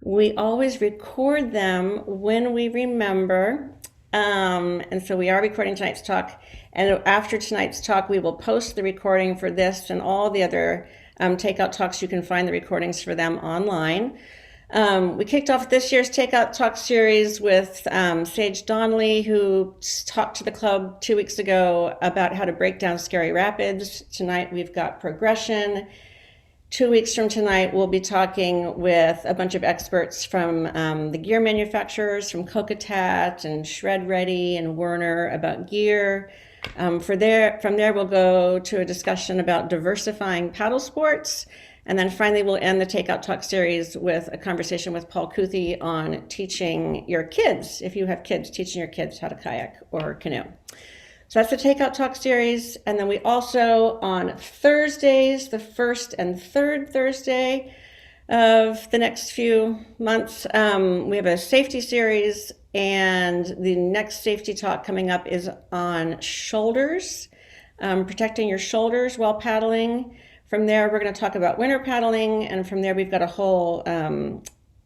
We always record them when we remember. And so we are recording tonight's talk. And after tonight's talk, we will post the recording for this and all the other takeout talks. You can find the recordings for them online. We kicked off this year's Takeout Talk series with Sage Donnelly, who talked to the club 2 weeks ago about how to break down scary rapids. Tonight we've got progression. 2 weeks from tonight, we'll be talking with a bunch of experts from the gear manufacturers, from Kokatat and Shred Ready and Werner about gear. From there, we'll go to a discussion about diversifying paddle sports. And then finally, we'll end the Takeout Talk series with a conversation with Paul Kuthi on teaching your kids, if you have kids, teaching your kids how to kayak or canoe. So that's the Takeout Talk series. And then we also, on Thursdays, the first and third Thursday of the next few months, we have a safety series. And the next safety talk coming up is on shoulders, protecting your shoulders while paddling. From there, we're going to talk about winter paddling. And from there, we've got a whole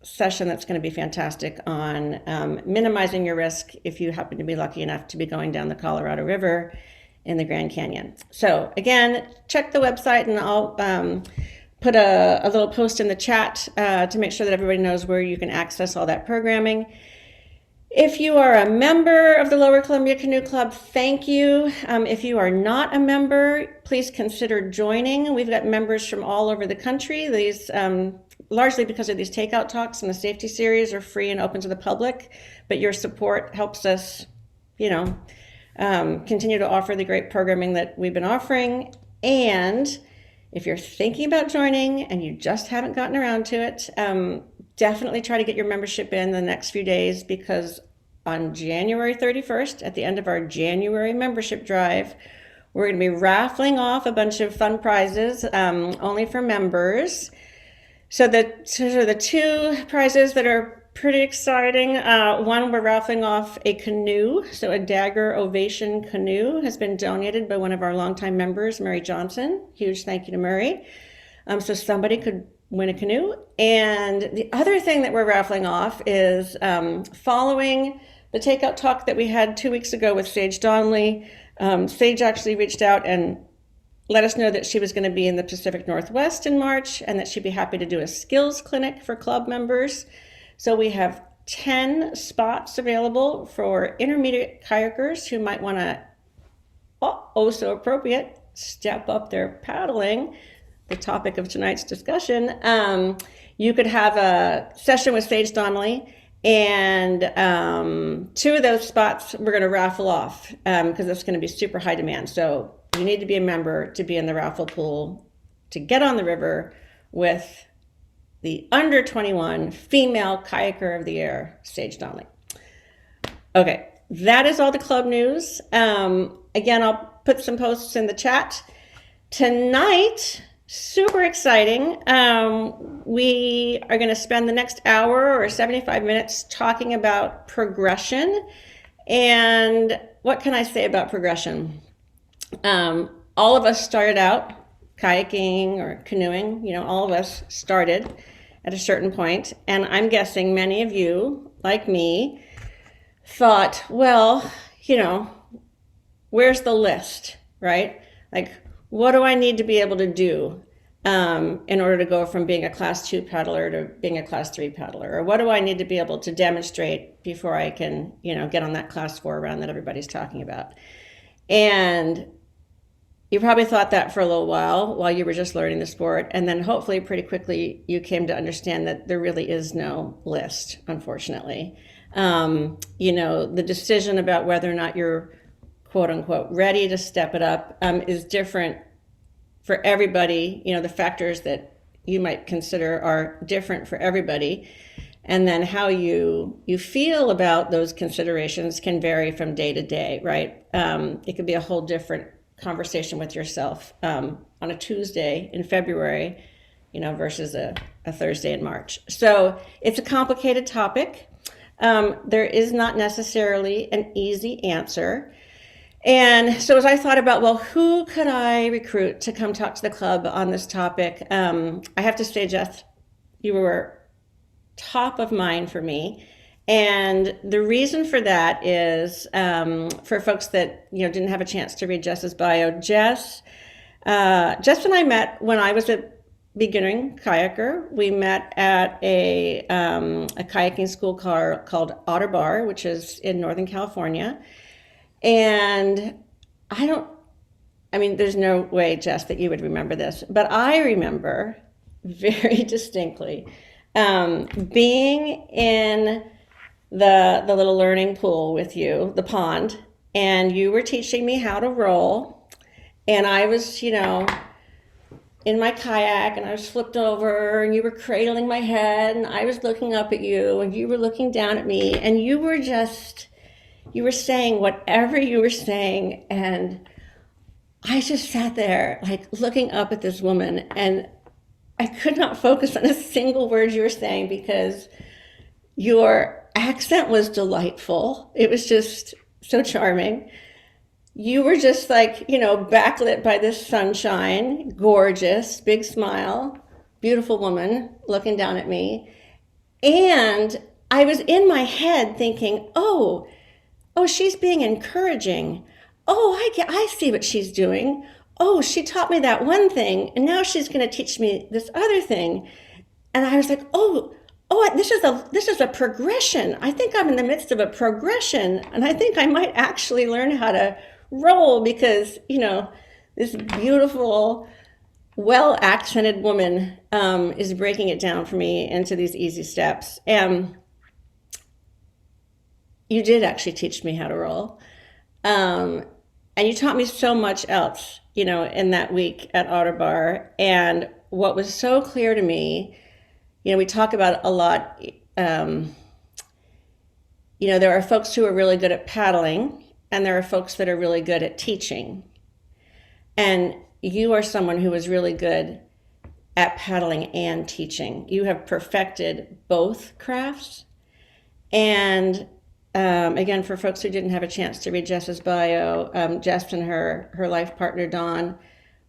session that's going to be fantastic on minimizing your risk if you happen to be lucky enough to be going down the Colorado River in the Grand Canyon. So again, check the website, and I'll put a little post in the chat to make sure that everybody knows where you can access all that programming. If you are a member of the Lower Columbia Canoe Club, thank you. If you are not a member, please consider joining. We've got members from all over the country. These, largely because of these takeout talks and the safety series, are free and open to the public, but your support helps us, continue to offer the great programming that we've been offering. And if you're thinking about joining and you just haven't gotten around to it, definitely try to get your membership in the next few days, because on January 31st, at the end of our January membership drive, we're going to be raffling off a bunch of fun prizes only for members. So the two prizes that are pretty exciting, one, we're raffling off a canoe. So a Dagger Ovation canoe has been donated by one of our longtime members, Murray Johnson. Huge thank you to Murray. So somebody could win a canoe. And the other thing that we're raffling off is following the takeout talk that we had 2 weeks ago with Sage Donnelly. Sage actually reached out and let us know that she was going to be in the Pacific Northwest in March, and that she'd be happy to do a skills clinic for club members. So we have 10 spots available for intermediate kayakers who might want to, oh so appropriate, step up their paddling, the topic of tonight's discussion. You could have a session with Sage Donnelly, and 2 of those spots we're going to raffle off because it's going to be super high demand. So you need to be a member to be in the raffle pool to get on the river with the under 21 female kayaker of the year, Sage Donnelly. Okay, that is all the club news. Again, I'll put some posts in the chat. Tonight, super exciting. We are going to spend the next hour or 75 minutes talking about progression. And what can I say about progression? All of us started out kayaking or canoeing, all of us started at a certain point. And I'm guessing many of you, like me, thought, well, where's the list, right? Like, what do I need to be able to do in order to go from being a class 2 paddler to being a class 3 paddler? Or what do I need to be able to demonstrate before I can, get on that class 4 round that everybody's talking about? And you probably thought that for a little while you were just learning the sport. And then hopefully pretty quickly you came to understand that there really is no list, unfortunately. The decision about whether or not you're quote unquote ready to step it up is different for everybody. The factors that you might consider are different for everybody. And then how you feel about those considerations can vary from day to day, right? It could be a whole different conversation with yourself on a Tuesday in February, versus a Thursday in March. So it's a complicated topic. There is not necessarily an easy answer. And so as I thought about, well, who could I recruit to come talk to the club on this topic? I have to say, Jess, you were top of mind for me. And the reason for that is for folks that didn't have a chance to read Jess's bio. Jess and I met when I was a beginning kayaker. We met at a kayaking school called Otter Bar, which is in Northern California. And I don't, I mean, there's no way, Jess, that you would remember this, but I remember very distinctly being in the little learning pool with you, the pond, and you were teaching me how to roll. And I was, in my kayak and I was flipped over and you were cradling my head and I was looking up at you and you were looking down at me and you were saying whatever you were saying. And I just sat there like looking up at this woman and I could not focus on a single word you were saying because your accent was delightful. It was just so charming. You were just like, backlit by this sunshine, gorgeous, big smile, beautiful woman looking down at me. And I was in my head thinking, oh, she's being encouraging. Oh, I see what she's doing. Oh, she taught me that one thing, and now she's going to teach me this other thing. And I was like, oh, this is a progression. I think I'm in the midst of a progression, and I think I might actually learn how to roll because this beautiful, well accented woman is breaking it down for me into these easy steps. And you did actually teach me how to roll. And you taught me so much else, in that week at Otter Bar. And what was so clear to me, we talk about a lot, there are folks who are really good at paddling, and there are folks that are really good at teaching. And you are someone who is really good at paddling and teaching. You have perfected both crafts. And again, for folks who didn't have a chance to read Jess's bio, Jess and her life partner, Dawn,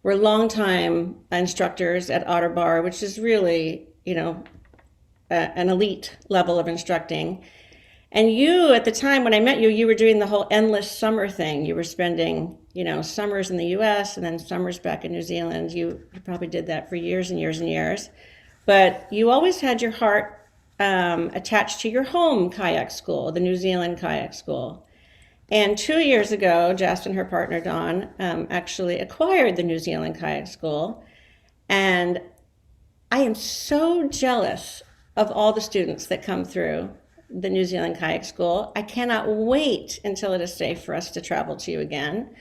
were longtime instructors at Otter Bar, which is really, an elite level of instructing. And you, at the time when I met you, you were doing the whole endless summer thing. You were spending, summers in the US and then summers back in New Zealand. You probably did that for years and years and years. But you always had your heart attached to your home kayak school, the New Zealand Kayak School. And 2 years ago, Jess and her partner, Dawn, actually acquired the New Zealand Kayak School. And I am so jealous of all the students that come through the New Zealand Kayak School. I cannot wait until it is safe for us to travel to you again.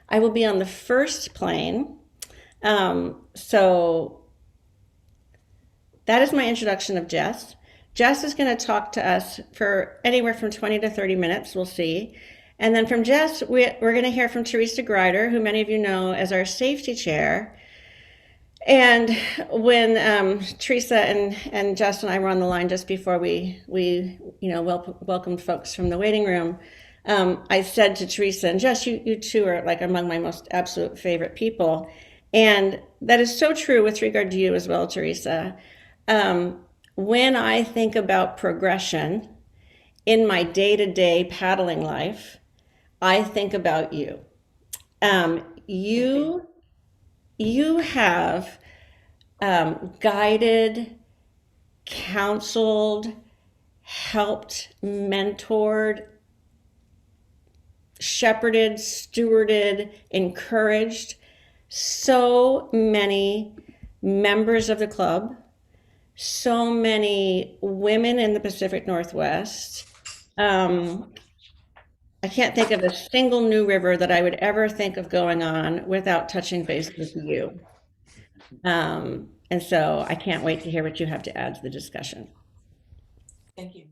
I will be on the first plane. So that is my introduction of Jess. Jess is going to talk to us for anywhere from 20 to 30 minutes, we'll see. And then from Jess, we're going to hear from Teresa Gryder, who many of you know as our safety chair. And when Teresa and Jess and I were on the line just before we welcomed folks from the waiting room, I said to Teresa and Jess, you two are like among my most absolute favorite people. And that is so true with regard to you as well, Teresa. When I think about progression in my day-to-day paddling life, I think about you. You have guided, counseled, helped, mentored, shepherded, stewarded, encouraged so many members of the club, so many women in the Pacific Northwest. I can't think of a single new river that I would ever think of going on without touching base with you. And so I can't wait to hear what you have to add to the discussion. Thank you.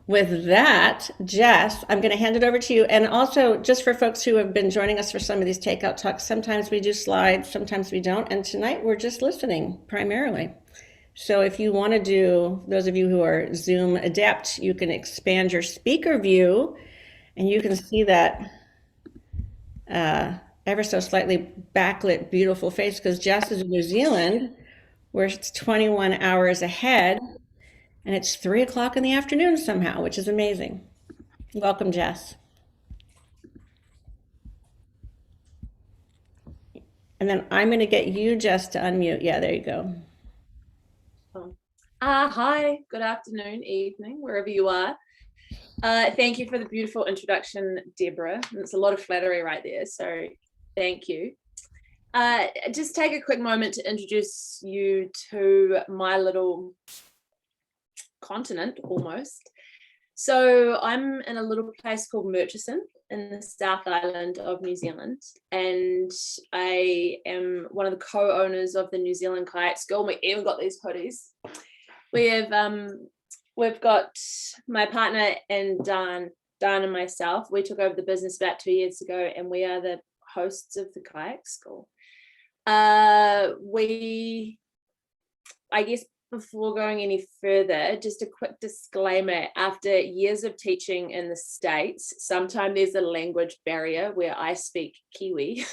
With that, Jess, I'm going to hand it over to you. And also, just for folks who have been joining us for some of these takeout talks, sometimes we do slides, sometimes we don't. And tonight we're just listening primarily. So if you want to do, those of you who are Zoom adept, you can expand your speaker view and you can see that ever so slightly backlit, beautiful face because Jess is in New Zealand, where it's 21 hours ahead. And it's 3 o'clock in the afternoon somehow, which is amazing. Welcome, Jess. And then I'm going to get you, Jess, to unmute. Yeah, there you go. Oh. Hi, good afternoon, evening, wherever you are. Thank you for the beautiful introduction, Deborah. It's a lot of flattery right there, so thank you. Just take a quick moment to introduce you to my little continent, almost. So I'm in a little place called Murchison in the South Island of New Zealand, and I am one of the co-owners of the New Zealand Kayak School. We even got these hoodies. We've got my partner and Dan and myself. We took over the business about 2 years ago, and we are the hosts of the Kayak School. I guess before going any further, just a quick disclaimer. After years of teaching in the States, sometimes there's a language barrier where I speak Kiwi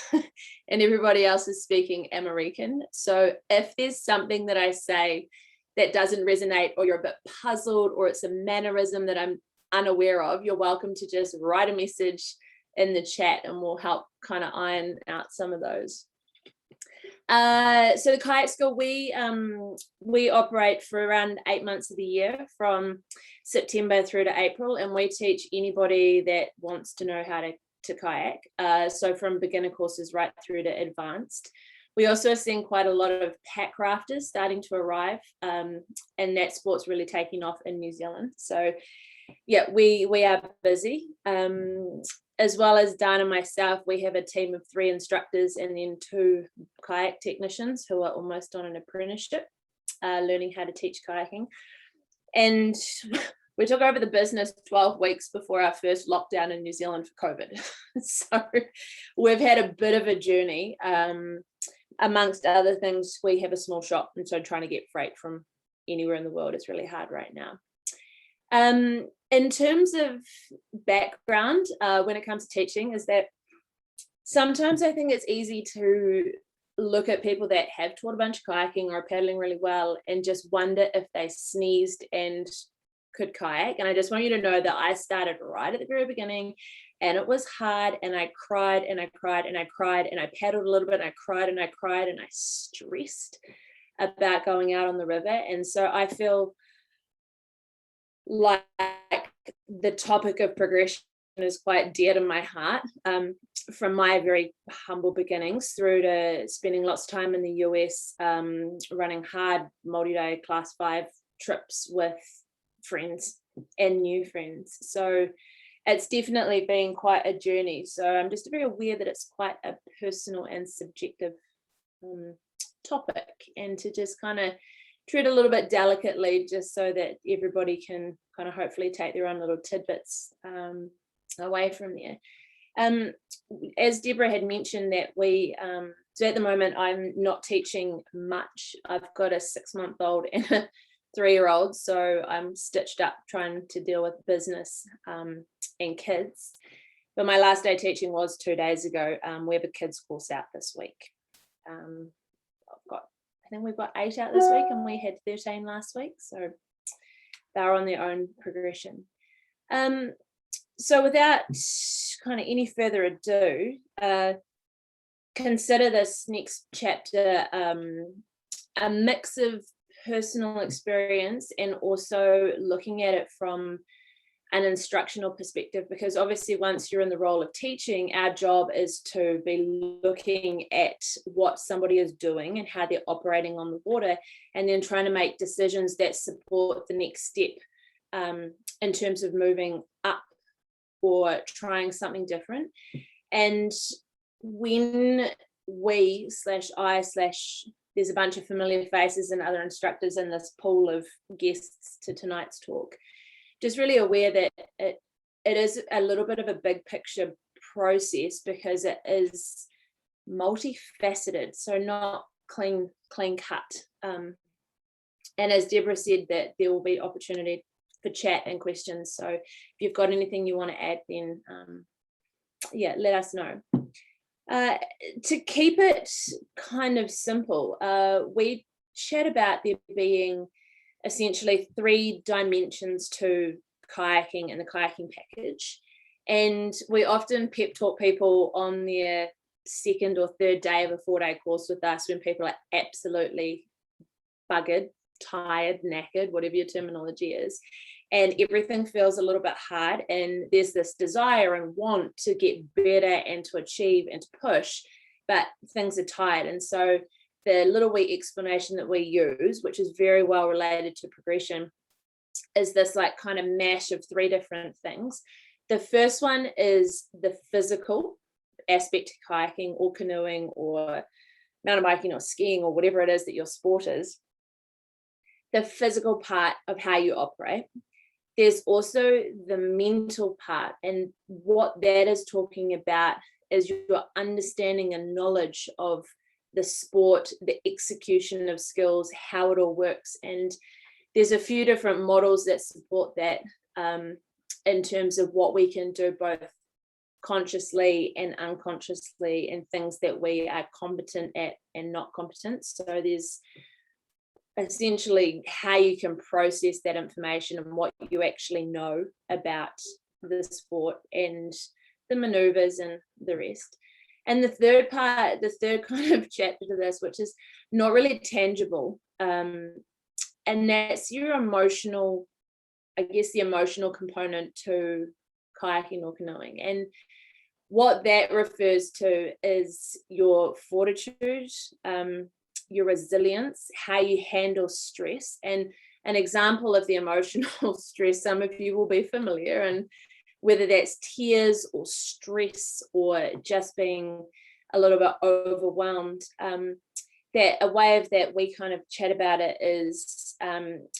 and everybody else is speaking American. So if there's something that I say that doesn't resonate, or you're a bit puzzled, or it's a mannerism that I'm unaware of, you're welcome to just write a message in the chat and we'll help kind of iron out some of those. So the Kayak School, we operate for around 8 months of the year, from September through to April, and we teach anybody that wants to know how to kayak. So from beginner courses right through to advanced. We also are seeing quite a lot of pack rafters starting to arrive, and that sport's really taking off in New Zealand. So yeah, we are busy. As well as Dan and myself, we have a team of 3 instructors and then 2 kayak technicians who are almost on an apprenticeship, learning how to teach kayaking. And we took over the business 12 weeks before our first lockdown in New Zealand for COVID. So we've had a bit of a journey. Amongst other things, we have a small shop, and so trying to get freight from anywhere in the world is really hard right now. In terms of background, when it comes to teaching, is that sometimes I think it's easy to look at people that have taught a bunch of kayaking or are paddling really well and just wonder if they sneezed and could kayak. And I just want you to know that I started right at the very beginning, and it was hard, and I cried and I cried and I cried, and I paddled a little bit and I cried and I cried, and I stressed about going out on the river. And so I feel like the topic of progression is quite dear to my heart, from my very humble beginnings through to spending lots of time in the US, running hard multi-day class 5 trips with friends and new friends. So it's definitely been quite a journey. So I'm just very aware that it's quite a personal and subjective topic, and to just kind of treat a little bit delicately, just so that everybody can kind of hopefully take their own little tidbits away from there. As Deborah had mentioned, that so at the moment I'm not teaching much. I've got a 6-month-old and a 3-year-old, so I'm stitched up trying to deal with business and kids. But my last day teaching was 2 days ago. We have a kids course out this week. I think we've got 8 out this week, and we had 13 last week, so they're on their own progression. So without kind of any further ado, consider this next chapter a mix of personal experience and also looking at it from an instructional perspective, because obviously once you're in the role of teaching, our job is to be looking at what somebody is doing and how they're operating on the water, and then trying to make decisions that support the next step in terms of moving up or trying something different. And when there's a bunch of familiar faces and other instructors in this pool of guests to tonight's talk, just really aware that it is a little bit of a big picture process, because it is multifaceted, so not clean cut. And as Deborah said, that there will be opportunity for chat and questions. So if you've got anything you want to add, then let us know. To keep it kind of simple, we chat about there being essentially 3 dimensions to kayaking and the kayaking package. And we often pep talk people on their second or third day of a 4-day course with us when people are absolutely buggered, tired, knackered, whatever your terminology is, and everything feels a little bit hard, and there's this desire and want to get better and to achieve and to push, but things are tired. And so the little wee explanation that we use, which is very well related to progression, is this like kind of mash of 3 different things. The first one is the physical aspect to kayaking or canoeing or mountain biking or skiing or whatever it is that your sport is. The physical part of how you operate. There's also the mental part, and what that is talking about is your understanding and knowledge of the sport, the execution of skills, how it all works. And there's a few different models that support that in terms of what we can do both consciously and unconsciously, and things that we are competent at and not competent. So there's essentially how you can process that information and what you actually know about the sport and the maneuvers and the rest. And the third part, the third kind of chapter to this, which is not really tangible, and that's your emotional, I guess the emotional component to kayaking or canoeing. And what that refers to is your fortitude, your resilience, how you handle stress. And an example of the emotional stress, some of you will be familiar, and whether that's tears or stress or just being a little bit overwhelmed, that a way of that we kind of chat about it is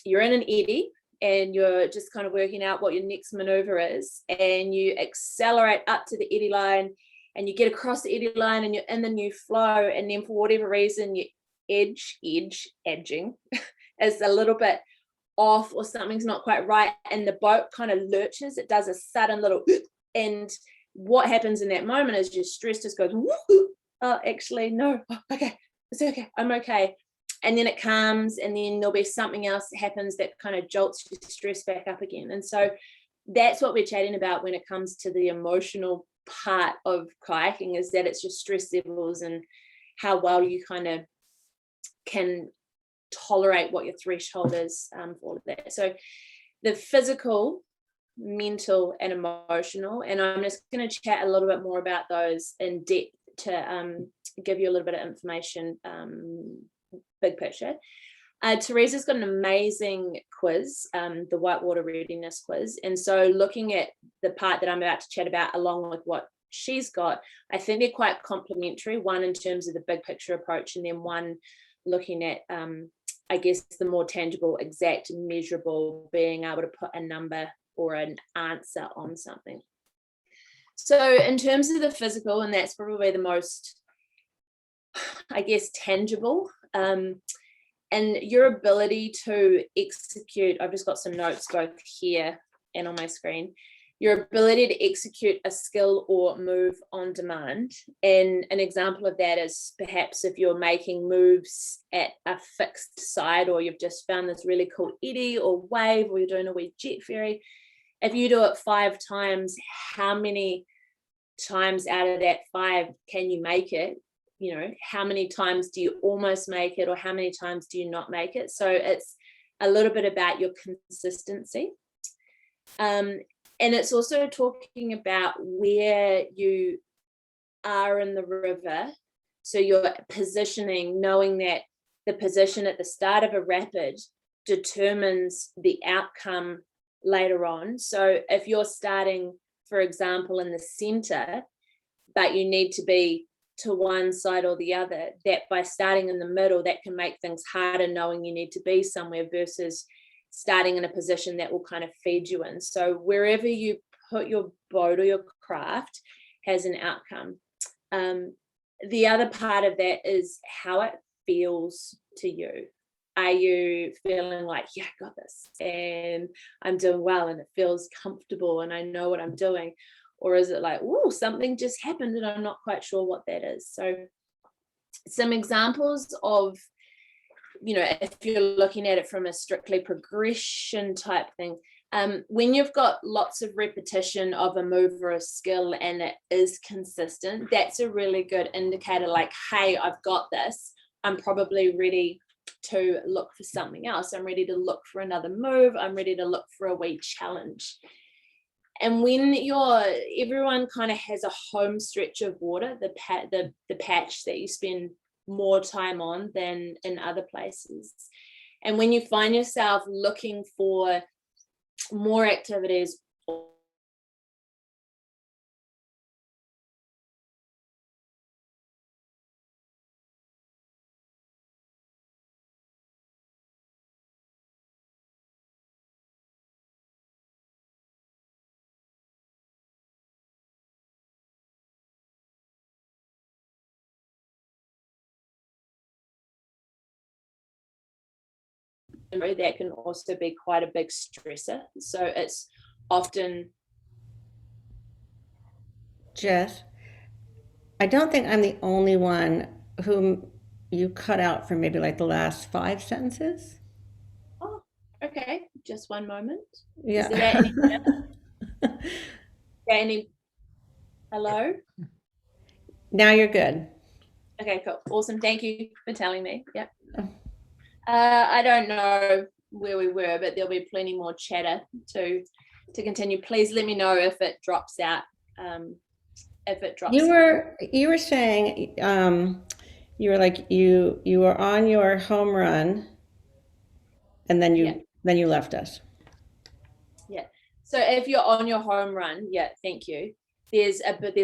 you're in an eddy and you're just kind of working out what your next maneuver is, and you accelerate up to the eddy line and you get across the eddy line and you're in the new flow, and then for whatever reason you edging is a little bit off or something's not quite right and the boat kind of lurches, it does a sudden little and what happens in that moment is your stress just goes, oh actually no, okay, it's okay, I'm okay. And then it calms, and then there'll be something else that happens that kind of jolts your stress back up again. And so that's what we're chatting about when it comes to the emotional part of kayaking, is that it's your stress levels and how well you kind of can tolerate what your threshold is for all of that. So the physical, mental and emotional, and I'm just going to chat a little bit more about those in depth to give you a little bit of information, big picture. Teresa's got an amazing quiz, the Whitewater readiness quiz, and so looking at the part that I'm about to chat about along with what she's got, I think they're quite complementary, one in terms of the big picture approach, and then one looking at I guess the more tangible, exact, measurable, being able to put a number or an answer on something. So in terms of the physical, and that's probably the most, I guess, tangible, and your ability to execute, I've just got some notes both here and on my screen, your ability to execute a skill or move on demand. And an example of that is perhaps if you're making moves at a fixed site, or you've just found this really cool eddy or wave, or you're doing a wee jet ferry. If you do it 5 times, how many times out of that 5 can you make it? You know, how many times do you almost make it, or how many times do you not make it? So it's a little bit about your consistency. And it's also talking about where you are in the river. So your positioning, knowing that the position at the start of a rapid determines the outcome later on. So if you're starting, for example, in the center, but you need to be to one side or the other, that by starting in the middle, that can make things harder, knowing you need to be somewhere versus starting in a position that will kind of feed you in. So wherever you put your boat or your craft has an outcome. The other part of that is how it feels to you. Are you feeling like, yeah, I got this and I'm doing well and it feels comfortable and I know what I'm doing? Or is it like, oh, something just happened and I'm not quite sure what that is? So some examples of if you're looking at it from a strictly progression type thing, when you've got lots of repetition of a move or a skill and it is consistent, that's a really good indicator, like, hey, I've got this. I'm probably ready to look for something else. I'm ready to look for another move. I'm ready to look for a wee challenge. And when everyone kind of has a home stretch of water, the patch that you spend more time on than in other places. And when you find yourself looking for more activities, that can also be quite a big stressor. So it's often. Jess, I don't think I'm the only one whom you cut out for maybe like the last 5 sentences. Oh, okay. Just one moment. Yeah. Is that any hello? Now you're good. Okay, cool. Awesome. Thank you for telling me. Yep. I don't know where we were, but there'll be plenty more chatter to continue. Please let me know if it drops out. If it drops. You were saying you were like you were on your home run and then you left us. Yeah. So if you're on your home run, yeah, thank you. There's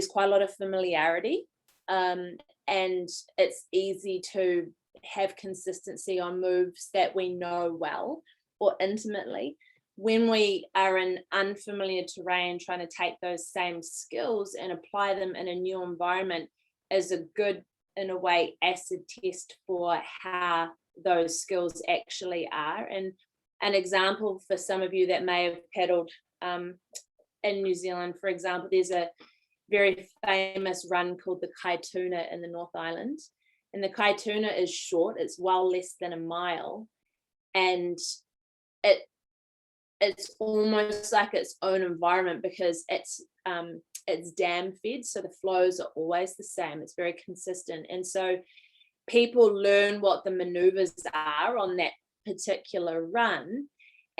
quite a lot of familiarity, and it's easy to have consistency on moves that we know well or intimately. When we are in unfamiliar terrain, trying to take those same skills and apply them in a new environment is a good, in a way, acid test for how those skills actually are. And an example for some of you that may have paddled in New Zealand, for example, there's a very famous run called the Kaituna in the North Island. And the Kaituna is short, it's well less than a mile. And it's almost like its own environment because it's dam fed, so the flows are always the same. It's very consistent, and so people learn what the maneuvers are on that particular run,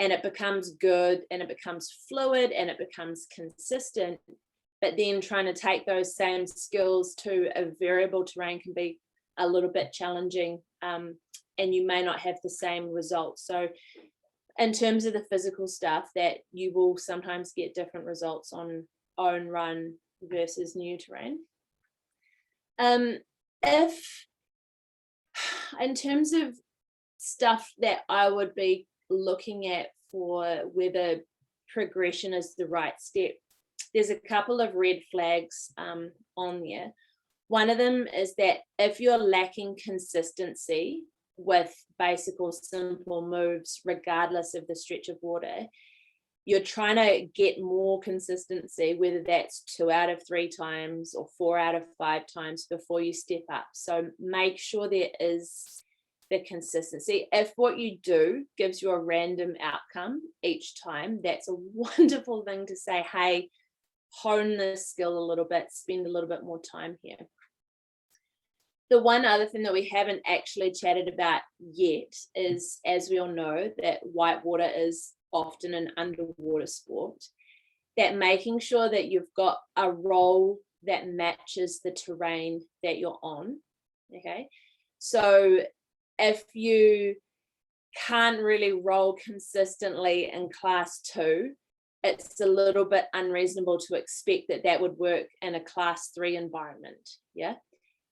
and it becomes good, and it becomes fluid, and it becomes consistent. But then trying to take those same skills to a variable terrain can be a little bit challenging, and you may not have the same results. So in terms of the physical stuff, that you will sometimes get different results on own run versus new terrain. If in terms of stuff that I would be looking at for whether progression is the right step, there's a couple of red flags on there. One of them is that if you're lacking consistency with basic or simple moves, regardless of the stretch of water, you're trying to get more consistency, whether that's 2 out of 3 times or 4 out of 5 times before you step up. So make sure there is the consistency. If what you do gives you a random outcome each time, that's a wonderful thing to say, hey, hone this skill a little bit, spend a little bit more time here. The one other thing that we haven't actually chatted about yet is, as we all know, that whitewater is often an underwater sport, that making sure that you've got a roll that matches the terrain that you're on. Okay, so if you can't really roll consistently in class 2, it's a little bit unreasonable to expect that that would work in a class 3 environment. Yeah.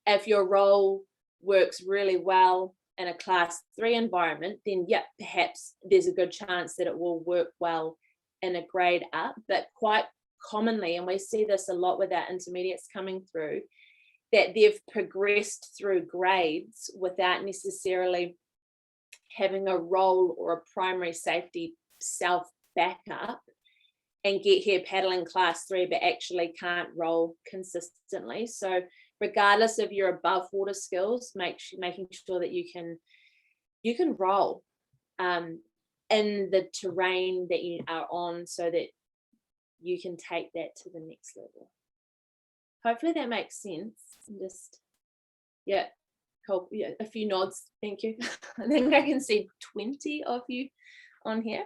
If your roll works really well in a class 3 environment, then yeah, perhaps there's a good chance that it will work well in a grade up. But quite commonly, and we see this a lot with our intermediates coming through, that they've progressed through grades without necessarily having a roll or a primary safety self backup, and get here paddling class 3 but actually can't roll consistently. So regardless of your above water skills, making sure that you can you can roll in the terrain that you are on so that you can take that to the next level. Hopefully that makes sense. Just, yeah, cool. Yeah, a few nods. Thank you. I think I can see 20 of you on here.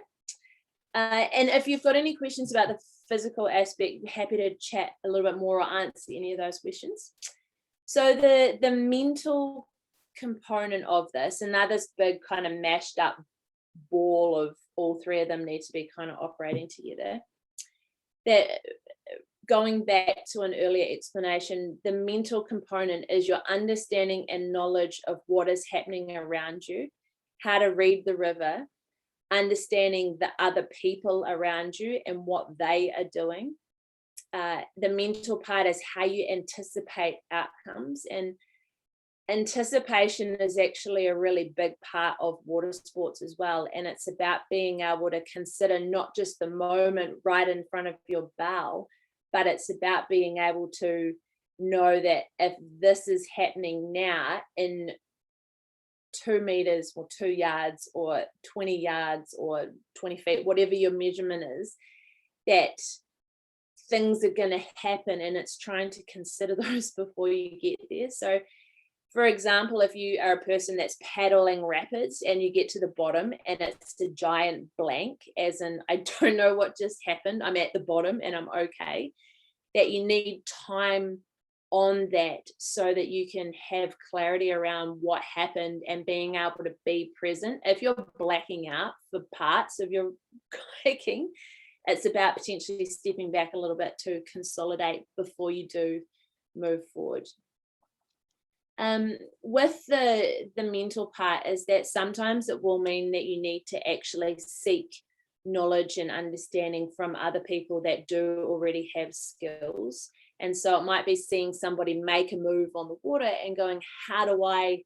And if you've got any questions about the physical aspect, happy to chat a little bit more or answer any of those questions. So the mental component of this, and now this big kind of mashed up ball of all three of them need to be kind of operating together. That, going back to an earlier explanation, the mental component is your understanding and knowledge of what is happening around you, how to read the river, understanding the other people around you and what they are doing. The mental part is how you anticipate outcomes, and anticipation is actually a really big part of water sports as well. And it's about being able to consider not just the moment right in front of your bow, but it's about being able to know that if this is happening now in 2 meters or 2 yards or 20 yards or 20 feet, whatever your measurement is, that things are going to happen, and it's trying to consider those before you get there. So for example, if you are a person that's paddling rapids and you get to the bottom and it's a giant blank, as in I don't know what just happened, I'm at the bottom and I'm okay, that you need time on that so that you can have clarity around what happened and being able to be present. If you're blacking out for parts of your kayaking, it's about potentially stepping back a little bit to consolidate before you do move forward. With the mental part is that sometimes it will mean that you need to actually seek knowledge and understanding from other people that do already have skills. And so it might be seeing somebody make a move on the water and going, how do I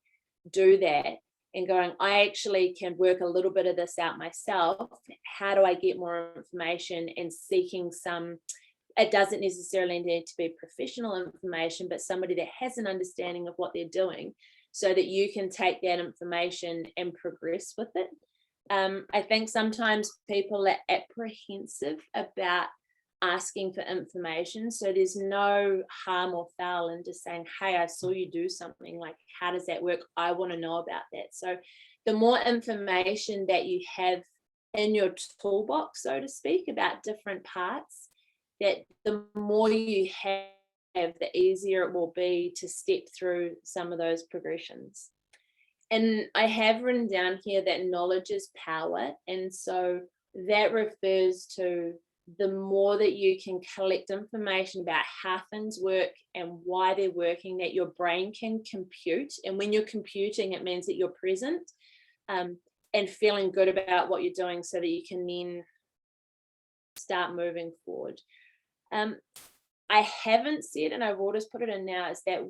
do that? And going, I actually can work a little bit of this out myself. How do I get more information? And seeking some, it doesn't necessarily need to be professional information, but somebody that has an understanding of what they're doing so that you can take that information and progress with it. I think sometimes people are apprehensive about asking for information. So there's no harm or foul in just saying, hey, I saw you do something, like, how does that work? I want to know about that. So the more information that you have in your toolbox, so to speak, about different parts, that the more you have, the easier it will be to step through some of those progressions. And I have written down here that knowledge is power. And so that refers to the more that you can collect information about how things work and why they're working, that your brain can compute. And when you're computing, it means that you're present and feeling good about what you're doing so that you can then start moving forward. I haven't said, and I will just put it in now, is that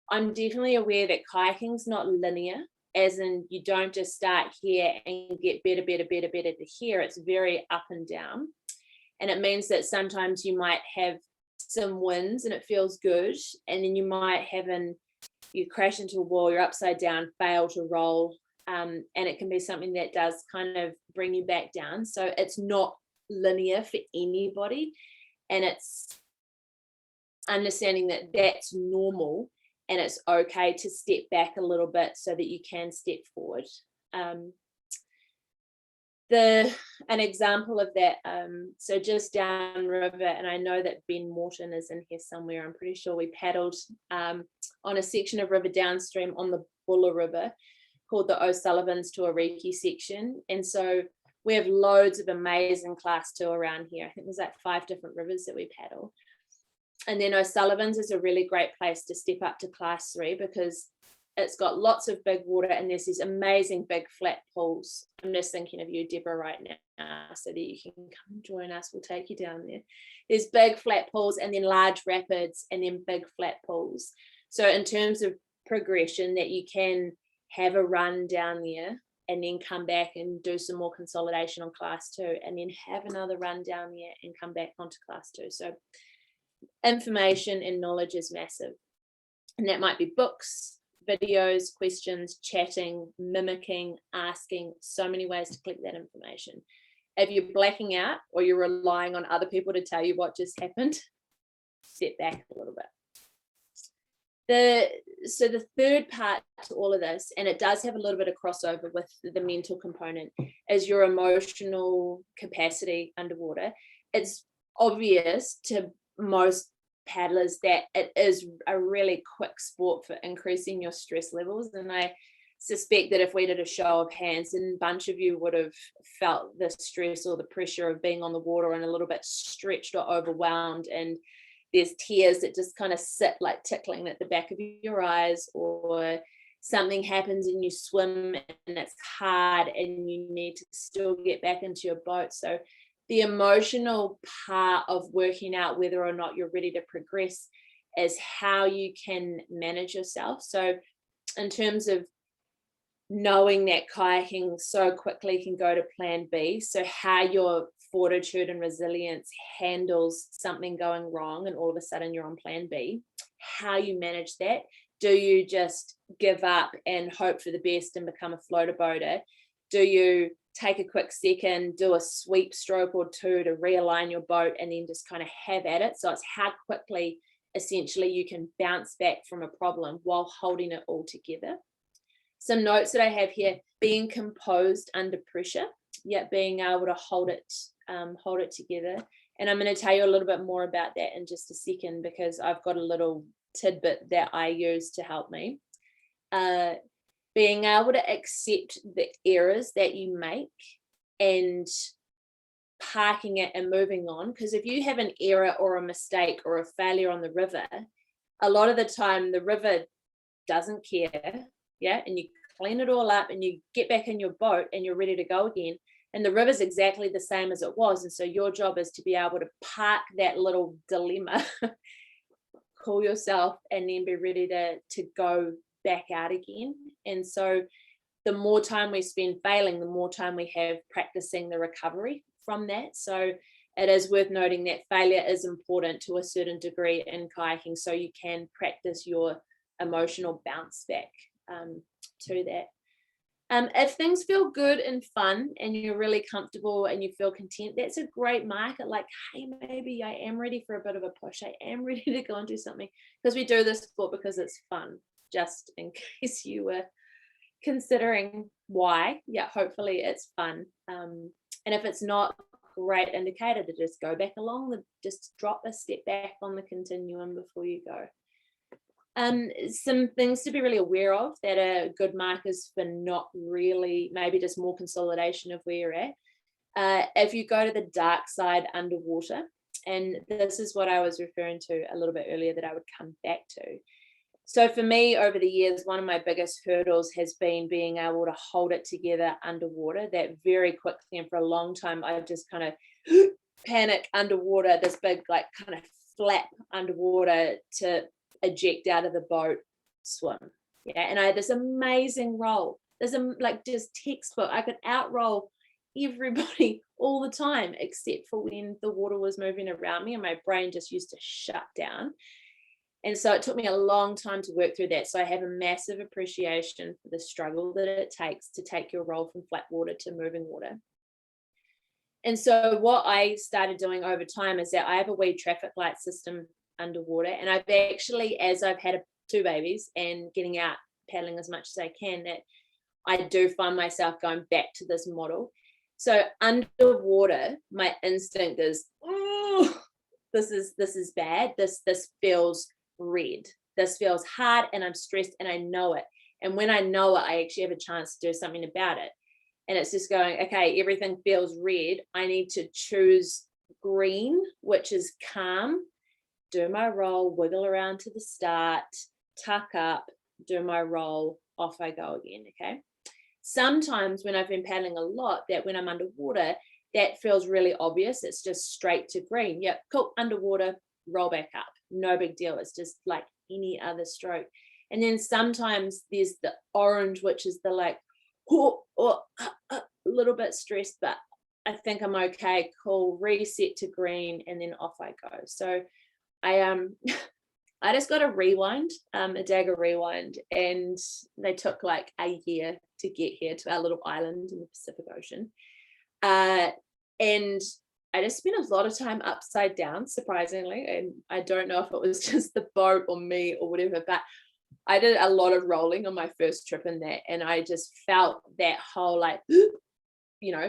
I'm definitely aware that kayaking's not linear, as in you don't just start here and get better to here. It's very up and down. And it means that sometimes you might have some wins and it feels good. And then you might have you crash into a wall, you're upside down, fail to roll. And it can be something that does kind of bring you back down. So it's not linear for anybody. And it's understanding that that's normal. And it's okay to step back a little bit so that you can step forward. An example of that, so just downriver, and I know that Ben Morton is in here somewhere, I'm pretty sure we paddled on a section of river downstream on the Buller River called the O'Sullivan's to Ariki section. And so we have loads of amazing class 2 around here. I think there's like 5 different rivers that we paddle. And then O'Sullivan's is a really great place to step up to class 3 because it's got lots of big water and there's these amazing big flat pools. I'm just thinking of you, Deborah, right now, so that you can come and join us. We'll take you down there. There's big flat pools and then large rapids and then big flat pools. So in terms of progression, that you can have a run down there and then come back and do some more consolidation on class 2 and then have another run down there and come back onto class 2. So information and knowledge is massive. And that might be books, videos, questions, chatting, mimicking, asking, so many ways to collect that information. If you're blacking out or you're relying on other people to tell you what just happened, step back a little bit. So the third part to all of this, and it does have a little bit of crossover with the mental component, is your emotional capacity underwater. It's obvious to most paddlers that it is a really quick sport for increasing your stress levels, and I suspect that if we did a show of hands, and a bunch of you would have felt the stress or the pressure of being on the water and a little bit stretched or overwhelmed, and there's tears that just kind of sit like tickling at the back of your eyes, or something happens and you swim and it's hard and you need to still get back into your boat. So the emotional part of working out whether or not you're ready to progress is how you can manage yourself. So in terms of knowing that kayaking so quickly can go to plan B, so how your fortitude and resilience handles something going wrong and all of a sudden you're on plan B, how you manage that. Do you just give up and hope for the best and become a floater boater? Do you take a quick second, do a sweep stroke or two to realign your boat and then just kind of have at it? So it's how quickly essentially you can bounce back from a problem while holding it all together. Some notes that I have here: being composed under pressure, yet being able to hold it together. And I'm going to tell you a little bit more about that in just a second, because I've got a little tidbit that I use to help me. Being able to accept the errors that you make and parking it and moving on. Because if you have an error or a mistake or a failure on the river, a lot of the time the river doesn't care. Yeah, and you clean it all up and you get back in your boat and you're ready to go again. And the river's exactly the same as it was. And so your job is to be able to park that little dilemma, cool yourself, and then be ready to go back out again. And so the more time we spend failing, the more time we have practicing the recovery from that. So it is worth noting that failure is important to a certain degree in kayaking, so you can practice your emotional bounce back to that. If things feel good and fun and you're really comfortable and you feel content, that's a great marker. Like, hey, maybe I am ready for a bit of a push. I am ready to go and do something, because we do this sport because it's fun, just in case you were considering why. Yeah, hopefully it's fun. And if it's not, great indicator to just go back along, just drop a step back on the continuum before you go. Some things to be really aware of that are good markers for not really, maybe just more consolidation of where you're at. If you go to the dark side underwater, and this is what I was referring to a little bit earlier that I would come back to. So for me, over the years, one of my biggest hurdles has been being able to hold it together underwater. That very quickly, and for a long time, I just kind of panic underwater, this big like kind of flap underwater to eject out of the boat, swim. Yeah, and I had this amazing roll. There's like just textbook. I could outroll everybody all the time, except for when the water was moving around me and my brain just used to shut down. And so it took me a long time to work through that. So I have a massive appreciation for the struggle that it takes to take your roll from flat water to moving water. And so what I started doing over time is that I have a wee traffic light system underwater. And I've actually, as I've had 2 babies and getting out paddling as much as I can, that I do find myself going back to this model. So underwater, my instinct is, oh, this is bad. This feels red. This feels hard and I'm stressed and I know it. And when I know it, I actually have a chance to do something about it. And it's just going, okay, everything feels red. I need to choose green, which is calm, do my roll, wiggle around to the start, tuck up, do my roll, off I go again, okay? Sometimes when I've been paddling a lot, that when I'm underwater, that feels really obvious. It's just straight to green. Yep, cool, underwater, roll back up. No big deal. It's just like any other stroke. And then sometimes there's the orange, which is the like, a little bit stressed, but I think I'm okay, cool, reset to green, and then off I go. So I I just got a rewind, a dagger rewind, and they took like a year to get here to our little island in the Pacific Ocean. And I just spent a lot of time upside down, surprisingly. And I don't know if it was just the boat or me or whatever, but I did a lot of rolling on my first trip in that. And I just felt that whole like,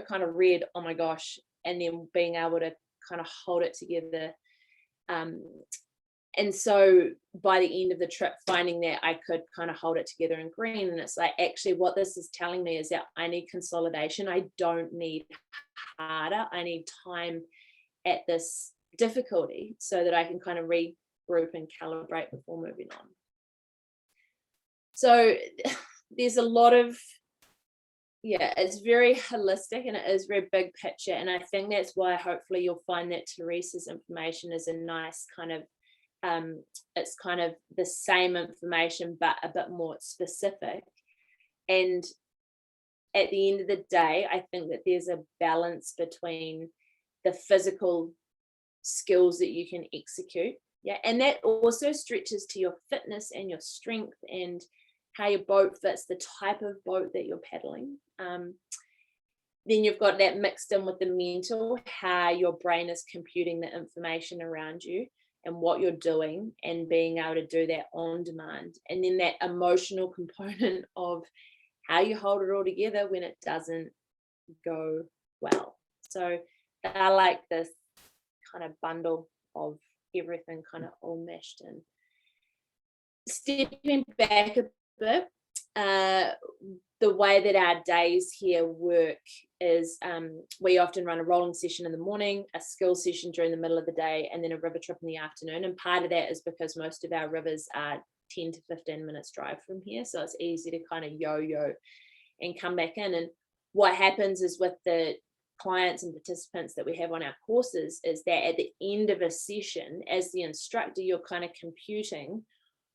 kind of red, oh my gosh. And then being able to kind of hold it together. And so by the end of the trip, finding that I could kind of hold it together in green. And it's like, actually what this is telling me is that I need consolidation. I don't need harder. I need time at this difficulty so that I can kind of regroup and calibrate before moving on. So there's a lot of, it's very holistic and it is very big picture. And I think that's why hopefully you'll find that Teresa's information is a nice kind of, it's kind of the same information, but a bit more specific. And at the end of the day, I think that there's a balance between the physical skills that you can execute. Yeah. And that also stretches to your fitness and your strength and how your boat fits, the type of boat that you're paddling. Then you've got that mixed in with the mental, how your brain is computing the information around you and what you're doing and being able to do that on demand. And then that emotional component of how you hold it all together when it doesn't go well. So I like this kind of bundle of everything kind of all meshed in. Stepping back a bit, the way that our days here work is we often run a rolling session in the morning, a skill session during the middle of the day, and then a river trip in the afternoon. And part of that is because most of our rivers are 10 to 15 minutes drive from here. So it's easy to kind of yo-yo and come back in. And what happens is with the clients and participants that we have on our courses is that at the end of a session, as the instructor, you're kind of computing,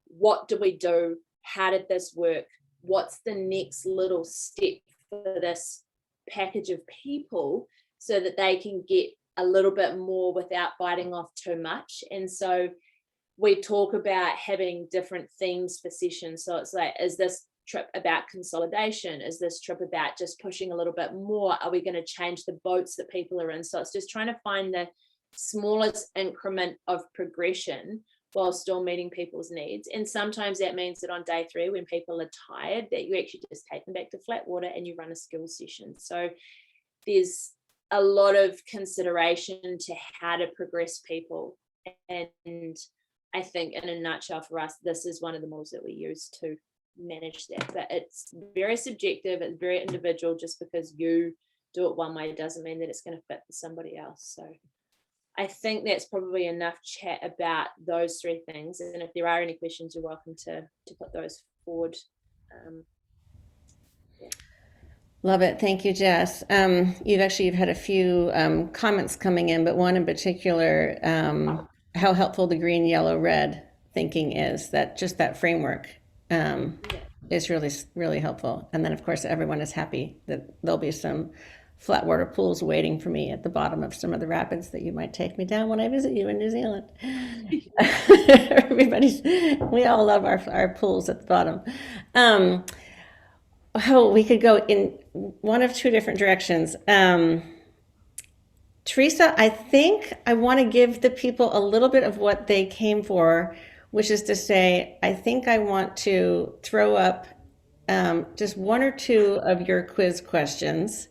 what do we do? How did this work? What's the next little step for this package of people so that they can get a little bit more without biting off too much? And so we talk about having different themes for sessions. So it's like, is this trip about consolidation? Is this trip about just pushing a little bit more? Are we going to change the boats that people are in? So it's just trying to find the smallest increment of progression while still meeting people's needs. And sometimes that means that on day 3, when people are tired, that you actually just take them back to flat water and you run a skills session. So there's a lot of consideration to how to progress people. And I think in a nutshell for us, this is one of the models that we use to manage that. But it's very subjective, it's very individual. Just because you do it one way doesn't mean that it's going to fit for somebody else. So I think that's probably enough chat about those 3 things. And if there are any questions, you're welcome to put those forward. Love it. Thank you, Jess. You've had a few comments coming in, but one in particular, how helpful the green, yellow, red thinking is. That just that framework is really, really helpful. And then, of course, everyone is happy that there'll be some flat water pools waiting for me at the bottom of some of the rapids that you might take me down when I visit you in New Zealand. We all love our pools at the bottom. We could go in one of 2 different directions. Teresa, I think I want to give the people a little bit of what they came for, which is to say, I think I want to throw up just 1 or 2 of your quiz questions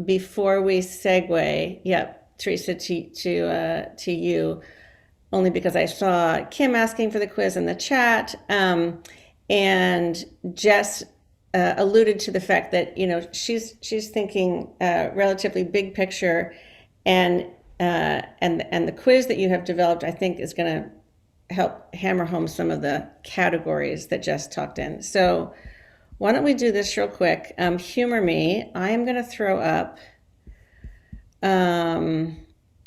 before we segue. Yep, Teresa, to you, only because I saw Kim asking for the quiz in the chat, and Jess alluded to the fact that she's thinking relatively big picture, and the quiz that you have developed, I think, is going to help hammer home some of the categories that Jess talked in. So why don't we do this real quick? Humor me. I am going to throw up. And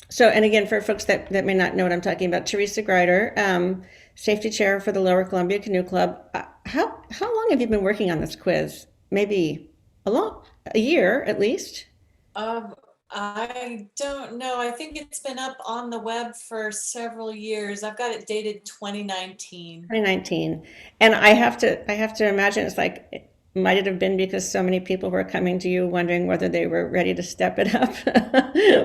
again, for folks that may not know what I'm talking about, Teresa Gryder, safety chair for the Lower Columbia Canoe Club. How long have you been working on this quiz? Maybe a year at least. I don't know. I think it's been up on the web for several years. I've got it dated 2019. 2019. And I have to imagine it's like, might it have been because so many people were coming to you wondering whether they were ready to step it up?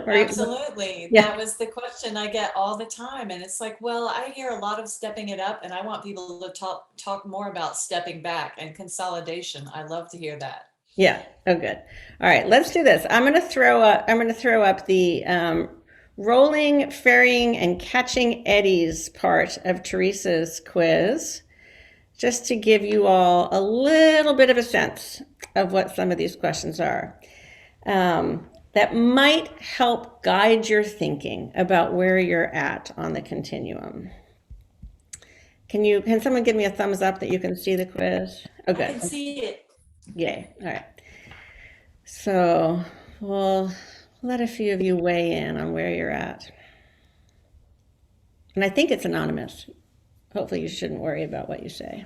Absolutely. Yeah. That was the question I get all the time. And it's like, well, I hear a lot of stepping it up, and I want people to talk more about stepping back and consolidation. I love to hear that. Yeah. Oh, good. All right. Let's do this. I'm going to throw up the rolling, ferrying, and catching eddies part of Teresa's quiz, just to give you all a little bit of a sense of what some of these questions are. That might help guide your thinking about where you're at on the continuum. Can someone give me a thumbs up that you can see the quiz? Oh, I can good. see it. Yay. All right. So we'll let a few of you weigh in on where you're at. And I think it's anonymous. Hopefully you shouldn't worry about what you say.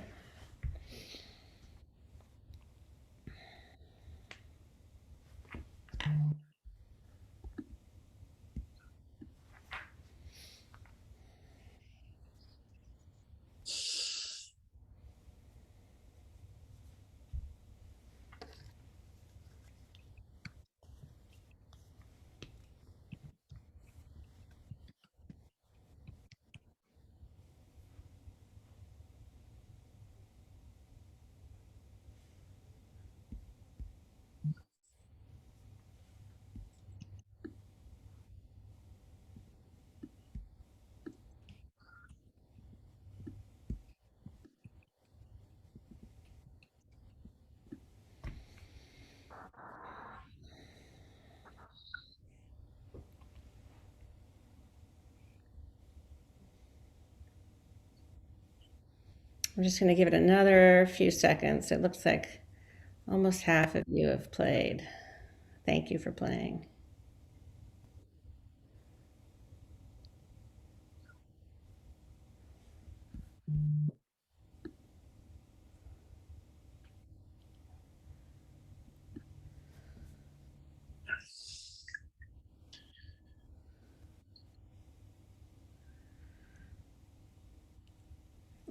I'm just going to give it another few seconds. It looks like almost half of you have played. Thank you for playing.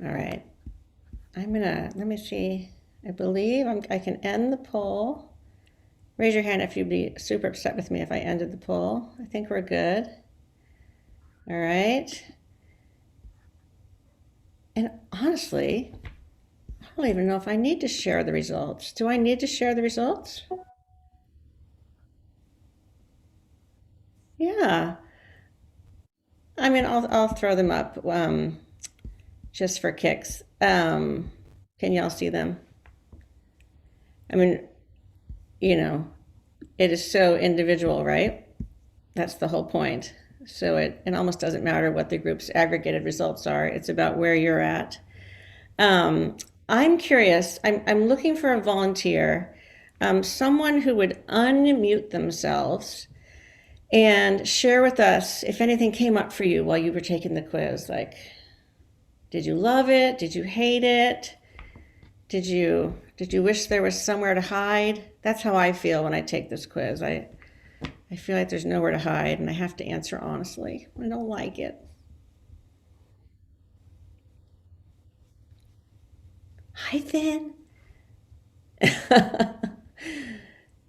All right. Let me see. I believe I can end the poll. Raise your hand if you'd be super upset with me if I ended the poll. I think we're good. All right. And honestly, I don't even know if I need to share the results. Do I need to share the results? Yeah. I mean, I'll throw them up just for kicks. Can y'all see them? I mean, you know, it is so individual, right? That's the whole point. So it almost doesn't matter what the group's aggregated results are. It's about where you're at. I'm curious. I'm looking for a volunteer, someone who would unmute themselves and share with us if anything came up for you while you were taking the quiz. Like, did you love it? Did you hate it? Did you wish there was somewhere to hide? That's how I feel when I take this quiz. I feel like there's nowhere to hide and I have to answer honestly. I don't like it. Hi, Finn.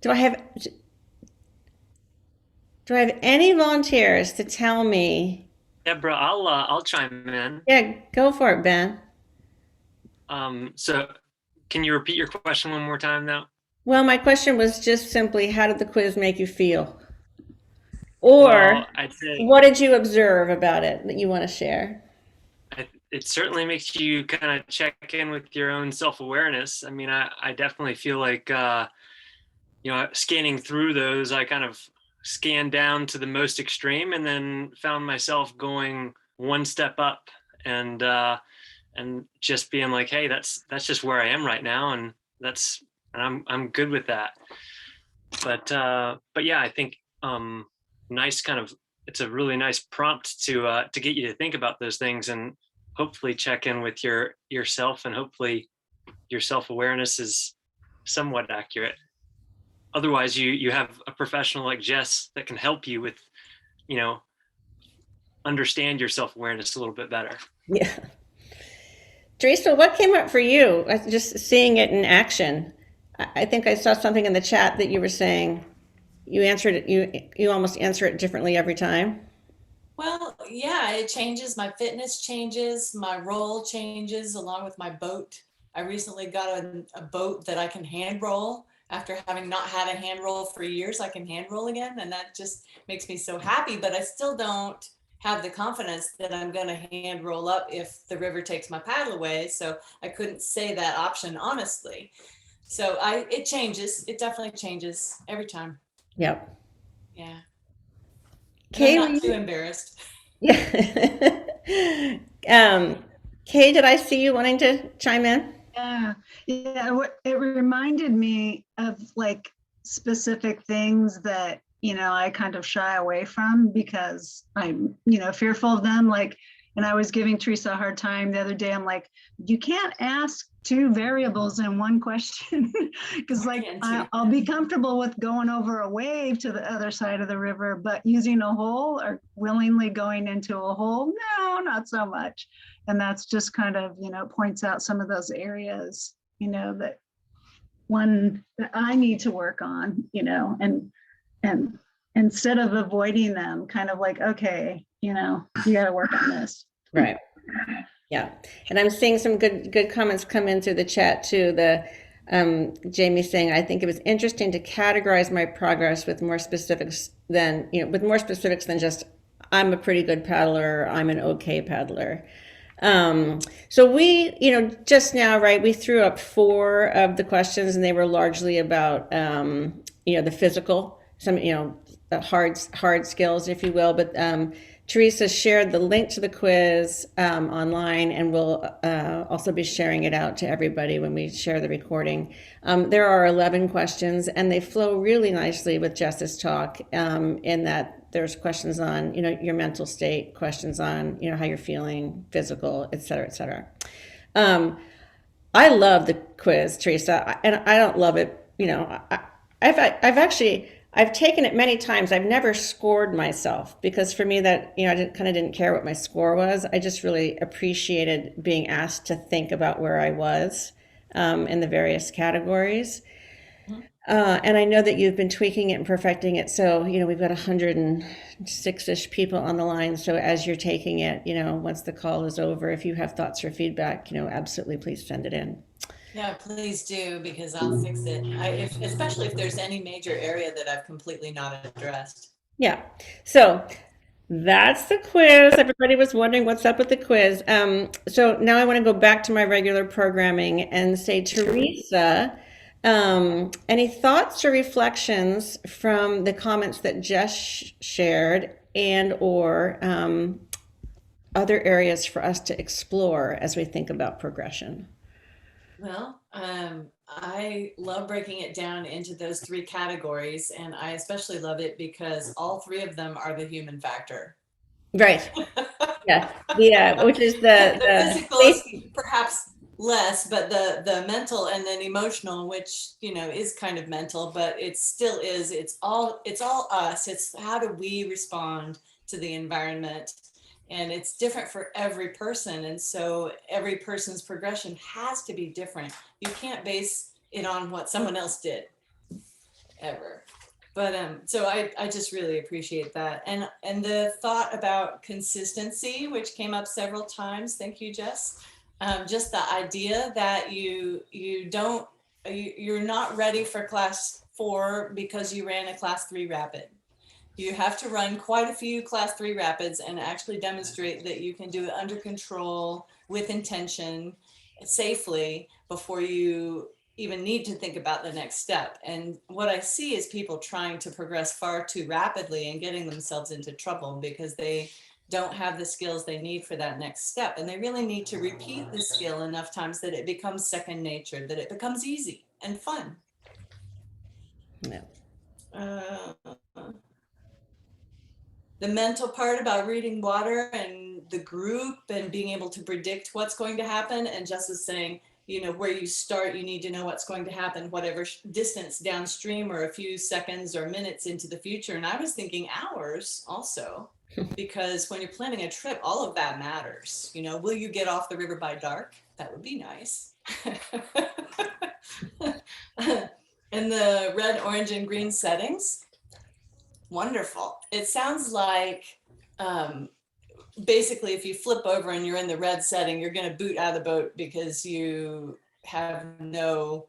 Do I have do I have any volunteers to tell me? Deborah, I'll chime in. Yeah, go for it, Ben. So can you repeat your question one more time now? Well, my question was just simply, how did the quiz make you feel? Well, Or I'd say what did you observe about it that you want to share? it certainly makes you kind of check in with your own self-awareness. I mean, I definitely feel like, scanning through those, I kind of scanned down to the most extreme and then found myself going one step up and just being like, hey, that's just where I am right now. And I'm good with that. But yeah, I think nice kind of it's a really nice prompt to get you to think about those things and hopefully check in with yourself, and hopefully your self-awareness is somewhat accurate. otherwise you have a professional like Jess that can help you with, understand your self-awareness a little bit better. Yeah. Teresa, what came up for you? Just seeing it in action. I think I saw something in the chat that you were saying you answered it, you almost answer it differently every time. Well, yeah, it changes. My fitness changes, my role changes along with my boat. I recently got a boat that I can hand roll. After having not had a hand roll for years, I can hand roll again. And that just makes me so happy, but I still don't have the confidence that I'm going to hand roll up if the river takes my paddle away. So I couldn't say that option honestly. So it changes. It definitely changes every time. Yep. Yeah. Kay, I'm not too embarrassed. Yeah. Kay, did I see you wanting to chime in? Yeah, it reminded me of like specific things that, I kind of shy away from because I'm, fearful of them. Like, and I was giving Teresa a hard time the other day. I'm like, you can't ask two variables in one question because like I'll be comfortable with going over a wave to the other side of the river, but using a hole or willingly going into a hole, no, not so much. And that's just kind of, points out some of those areas, that I need to work on, and instead of avoiding them, kind of like, okay, you got to work on this. Right. Yeah. And I'm seeing some good comments come in through the chat too. Jamie saying, I think it was interesting to categorize my progress with more specifics than just I'm a pretty good paddler, I'm an okay paddler. So we, just now, right, we threw up 4 of the questions and they were largely about, the physical, some, the hard skills, if you will. But Teresa shared the link to the quiz online, and we'll also be sharing it out to everybody when we share the recording. There are 11 questions, and they flow really nicely with Jess's talk in that there's questions on, your mental state, questions on, how you're feeling, physical, et cetera, et cetera. I love the quiz, Teresa, and I don't love it. I've taken it many times. I've never scored myself because for me that, I didn't care what my score was. I just really appreciated being asked to think about where I was in the various categories. And I know that you've been tweaking it and perfecting it. So, we've got 106-ish people on the line. So as you're taking it, once the call is over, if you have thoughts or feedback, absolutely please send it in. Yeah, please do, because I'll fix it. Especially if there's any major area that I've completely not addressed. Yeah. So that's the quiz. Everybody was wondering what's up with the quiz. So now I want to go back to my regular programming and say, Teresa, any thoughts or reflections from the comments that Jess shared and or other areas for us to explore as we think about progression? Well, I love breaking it down into those 3 categories, and I especially love it because all 3 of them are the human factor. Right. Yeah, which is the physical is perhaps less, but the mental and then emotional, which is kind of mental, but it still is. It's all us. It's how do we respond to the environment. And it's different for every person. And so every person's progression has to be different. You can't base it on what someone else did ever. But so I just really appreciate that. And the thought about consistency, which came up several times. Thank you, Jess. Just the idea that you're not ready for class 4 because you ran a class 3 rapid. You have to run quite a few class 3 rapids and actually demonstrate that you can do it under control, with intention, safely, before you even need to think about the next step. And what I see is people trying to progress far too rapidly and getting themselves into trouble because they don't have the skills they need for that next step. And they really need to repeat the skill enough times that it becomes second nature, that it becomes easy and fun. Yeah. The mental part about reading water and the group and being able to predict what's going to happen. And Jess is saying, where you start, you need to know what's going to happen, whatever distance downstream or a few seconds or minutes into the future. And I was thinking hours also, because when you're planning a trip, all of that matters. Will you get off the river by dark? That would be nice. And the red, orange, and green settings, wonderful. It sounds like basically if you flip over and you're in the red setting, you're going to boot out of the boat because you have no,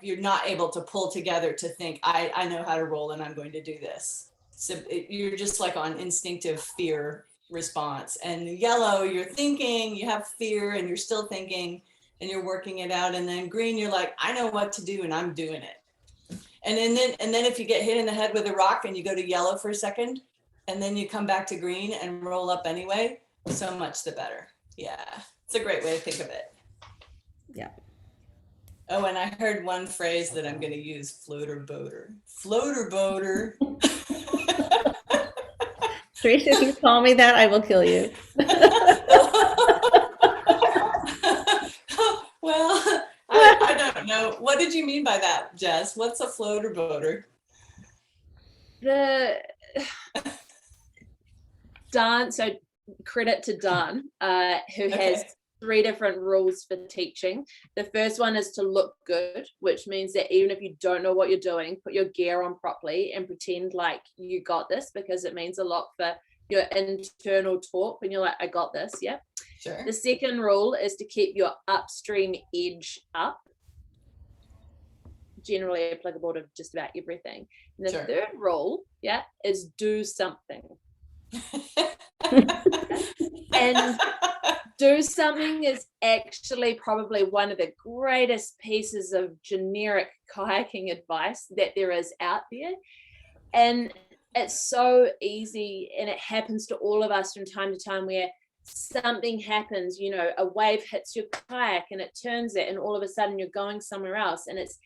you're not able to pull together to think, I know how to roll and I'm going to do this. So you're just like on instinctive fear response. And yellow, you're thinking, you have fear and you're still thinking and you're working it out. And then green, you're like, I know what to do and I'm doing it. And then if you get hit in the head with a rock and you go to yellow for a second, and then you come back to green and roll up anyway, so much the better. Yeah, it's a great way to think of it. Yeah. Oh, and I heard one phrase that I'm going to use, floater boater. Floater boater. Teresa, if you call me that, I will kill you. Well, I don't know. What did you mean by that, Jess? What's a floater boater? So credit to Dan, who has 3 different rules for teaching. The first one is to look good, which means that even if you don't know what you're doing, put your gear on properly and pretend like you got this, because it means a lot for your internal talk when you're like, I got this. Yeah. Sure. The second rule is to keep your upstream edge up. Generally applicable to just about everything. And the third rule, is do something. And do something is actually probably one of the greatest pieces of generic kayaking advice that there is out there. And it's so easy, and it happens to all of us from time to time, where something happens, a wave hits your kayak and it turns it, and all of a sudden you're going somewhere else, and it's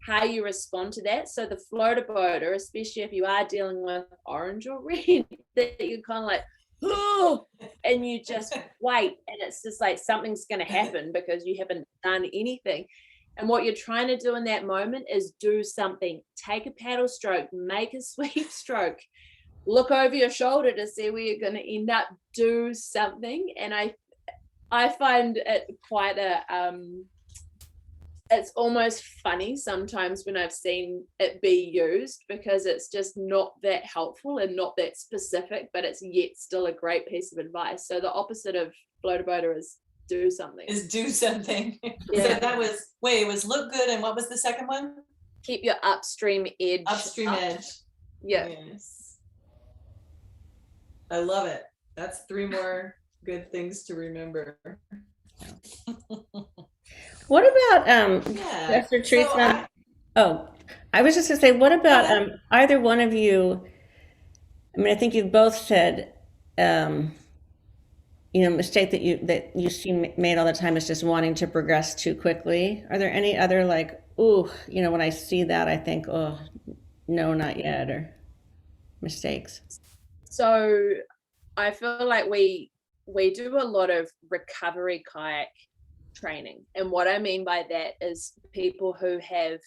how you respond to that. So the floater boater, especially if you are dealing with orange or red, that you're kind of like, oh, and you just wait, and it's just like something's going to happen because you haven't done anything. And what you're trying to do in that moment is do something. Take a paddle stroke, make a sweep stroke, look over your shoulder to see where you're going to end up. Do something. And I find it quite it's almost funny sometimes when I've seen it be used, because it's just not that helpful and not that specific, but it's yet still a great piece of advice. So the opposite of floater boater is do something. Yeah. So that was, it was look good, and what was the second one? Keep your upstream edge. Edge. Yeah. Yes. I love it. That's 3 more good things to remember. What about Jess or Teresa? I was just gonna say, what about either one of you? I mean, I think you've both said, mistake that you see made all the time is just wanting to progress too quickly. Are there any other when I see that, I think, oh, no, not yet, or mistakes? So I feel like we do a lot of recovery kayak training. And what I mean by that is people who have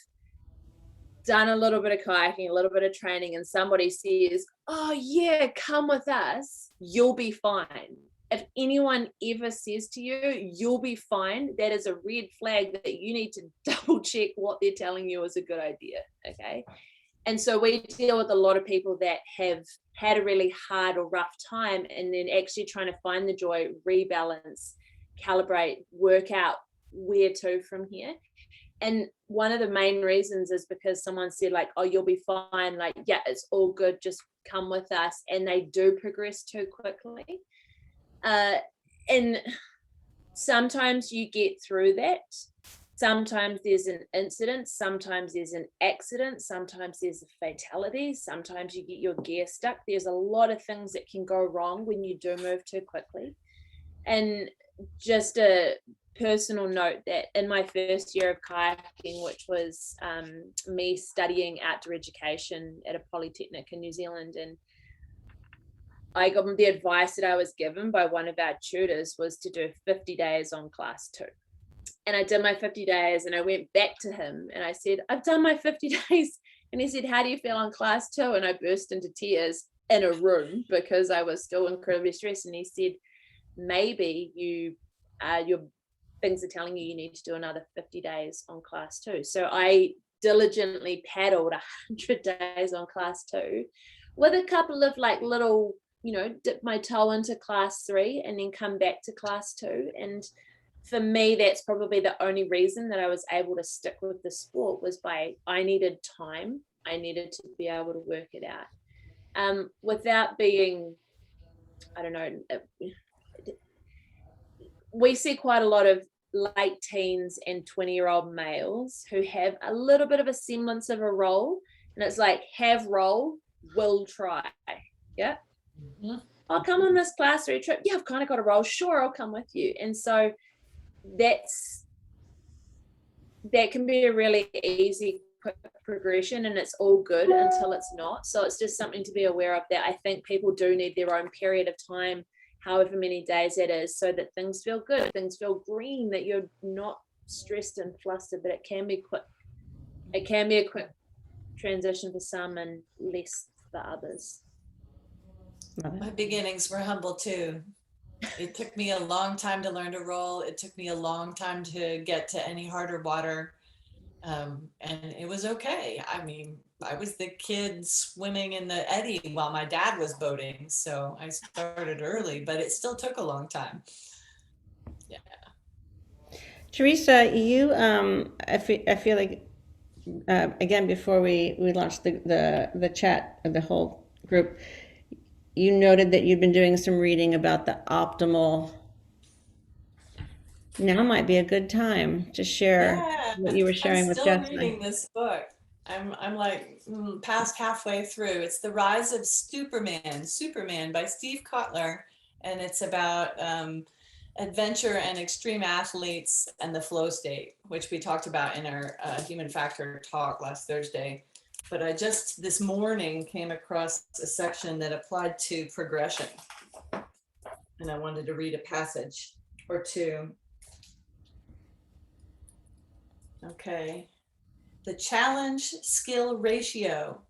done a little bit of kayaking, a little bit of training, and somebody says, oh yeah, come with us, you'll be fine. If anyone ever says to you, you'll be fine, that is a red flag that you need to double check what they're telling you is a good idea. Okay. And so we deal with a lot of people that have had a really hard or rough time, and then actually trying to find the joy, rebalance, calibrate, work out where to from here. And one of the main reasons is because someone said oh, you'll be fine. Yeah, it's all good. Just come with us. And they do progress too quickly. And sometimes you get through that. Sometimes there's an incident. Sometimes there's an accident. Sometimes there's a fatality. Sometimes you get your gear stuck. There's a lot of things that can go wrong when you do move too quickly. And just a personal note that in my first year of kayaking, which was me studying outdoor education at a polytechnic in New Zealand, and I got the advice that I was given by one of our tutors was to do 50 days on class 2. And I did my 50 days and I went back to him and I said, I've done my 50 days. And he said, how do you feel on class 2? And I burst into tears in a room because I was still incredibly stressed. And he said, maybe your things are telling you need to do another 50 days on class 2. So I diligently paddled 100 days on class 2 with a couple of like little, dip my toe into class 3 and then come back to class 2. And for me, that's probably the only reason that I was able to stick with the sport was I needed time. I needed to be able to work it out without being, I don't know, we see quite a lot of late teens and 20-year-old males who have a little bit of a semblance of a role. And it's like, have role, will try. Yeah. Mm-hmm. I'll come on this class 3 trip. Yeah, I've kind of got a role. Sure, I'll come with you. And so that can be a really easy quick progression, and it's all good until it's not. So it's just something to be aware of, that I think people do need their own period of time, however many days it is, so that things feel good, things feel green, that you're not stressed and flustered. But it can be quick. It can be a quick transition for some and less for others. My beginnings were humble too. It took me a long time to learn to roll. It took me a long time to get to any harder water. And it was okay. I mean, I was the kid swimming in the eddy while my dad was boating. So I started early, but it still took a long time. Yeah. Teresa, you, I feel like, again, before we launched the chat of the whole group, you noted that you'd been doing some reading about the optimal. Now might be a good time to share what you were sharing with Jess. I'm still reading this book. I'm like past halfway through. It's The Rise of Superman by Steve Kotler, and it's about adventure and extreme athletes and the flow state, which we talked about in our human factor talk last Thursday. But I just this morning came across a section that applied to progression, and I wanted to read a passage or two. Okay. The challenge skill ratio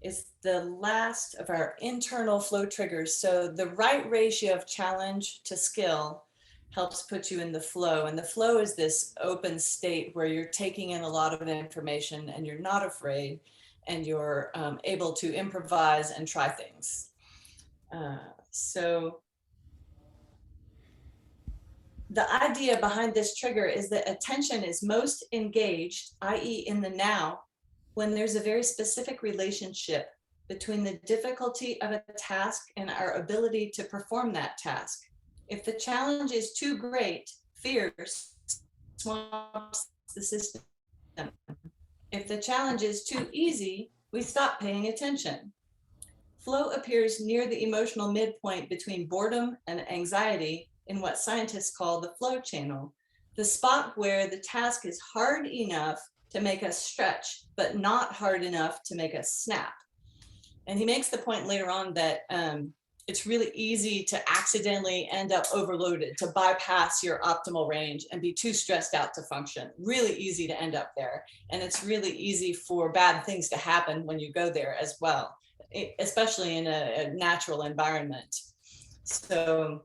is the last of our internal flow triggers. So the right ratio of challenge to skill helps put you in the flow. And the flow is this open state where you're taking in a lot of information and you're not afraid, and you're able to improvise and try things. So the idea behind this trigger is that attention is most engaged, i.e. in the now, when there's a very specific relationship between the difficulty of a task and our ability to perform that task. If the challenge is too great, fear swamps the system. If the challenge is too easy, we stop paying attention. Flow appears near the emotional midpoint between boredom and anxiety in what scientists call the flow channel, the spot where the task is hard enough to make us stretch, but not hard enough to make us snap. And he makes the point later on that it's really easy to accidentally end up overloaded, to bypass your optimal range and be too stressed out to function. Really easy to end up there. And it's really easy for bad things to happen when you go there as well, especially in a natural environment. So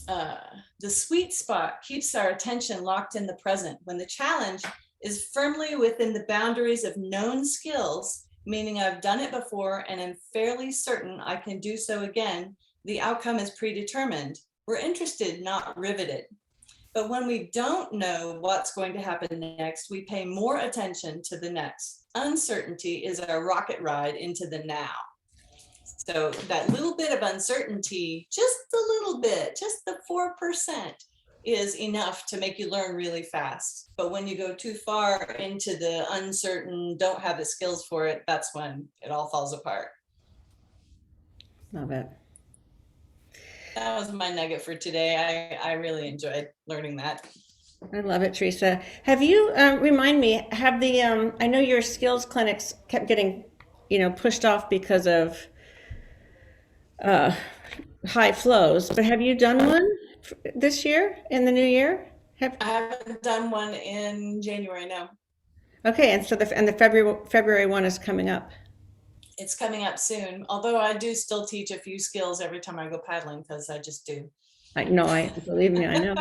the sweet spot keeps our attention locked in the present. When the challenge is firmly within the boundaries of known skills, meaning I've done it before and am fairly certain I can do so again, the outcome is predetermined. We're interested, not riveted. But when we don't know what's going to happen next, we pay more attention to the next. Uncertainty is our rocket ride into the now. So that little bit of uncertainty, just a little bit, just the 4%, is enough to make you learn really fast. But when you go too far into the uncertain, don't have the skills for it, that's when it all falls apart. Love it. That was my nugget for today. I really enjoyed learning that. I love it, Teresa. Have you, remind me, have the, I know your skills clinics kept getting, pushed off because of high flows, but have you done one this year in the new year? I haven't done one in January, no. Okay, and so the February one is coming up. It's coming up soon, although I do still teach a few skills every time I go paddling because I just do. I believe me, I know.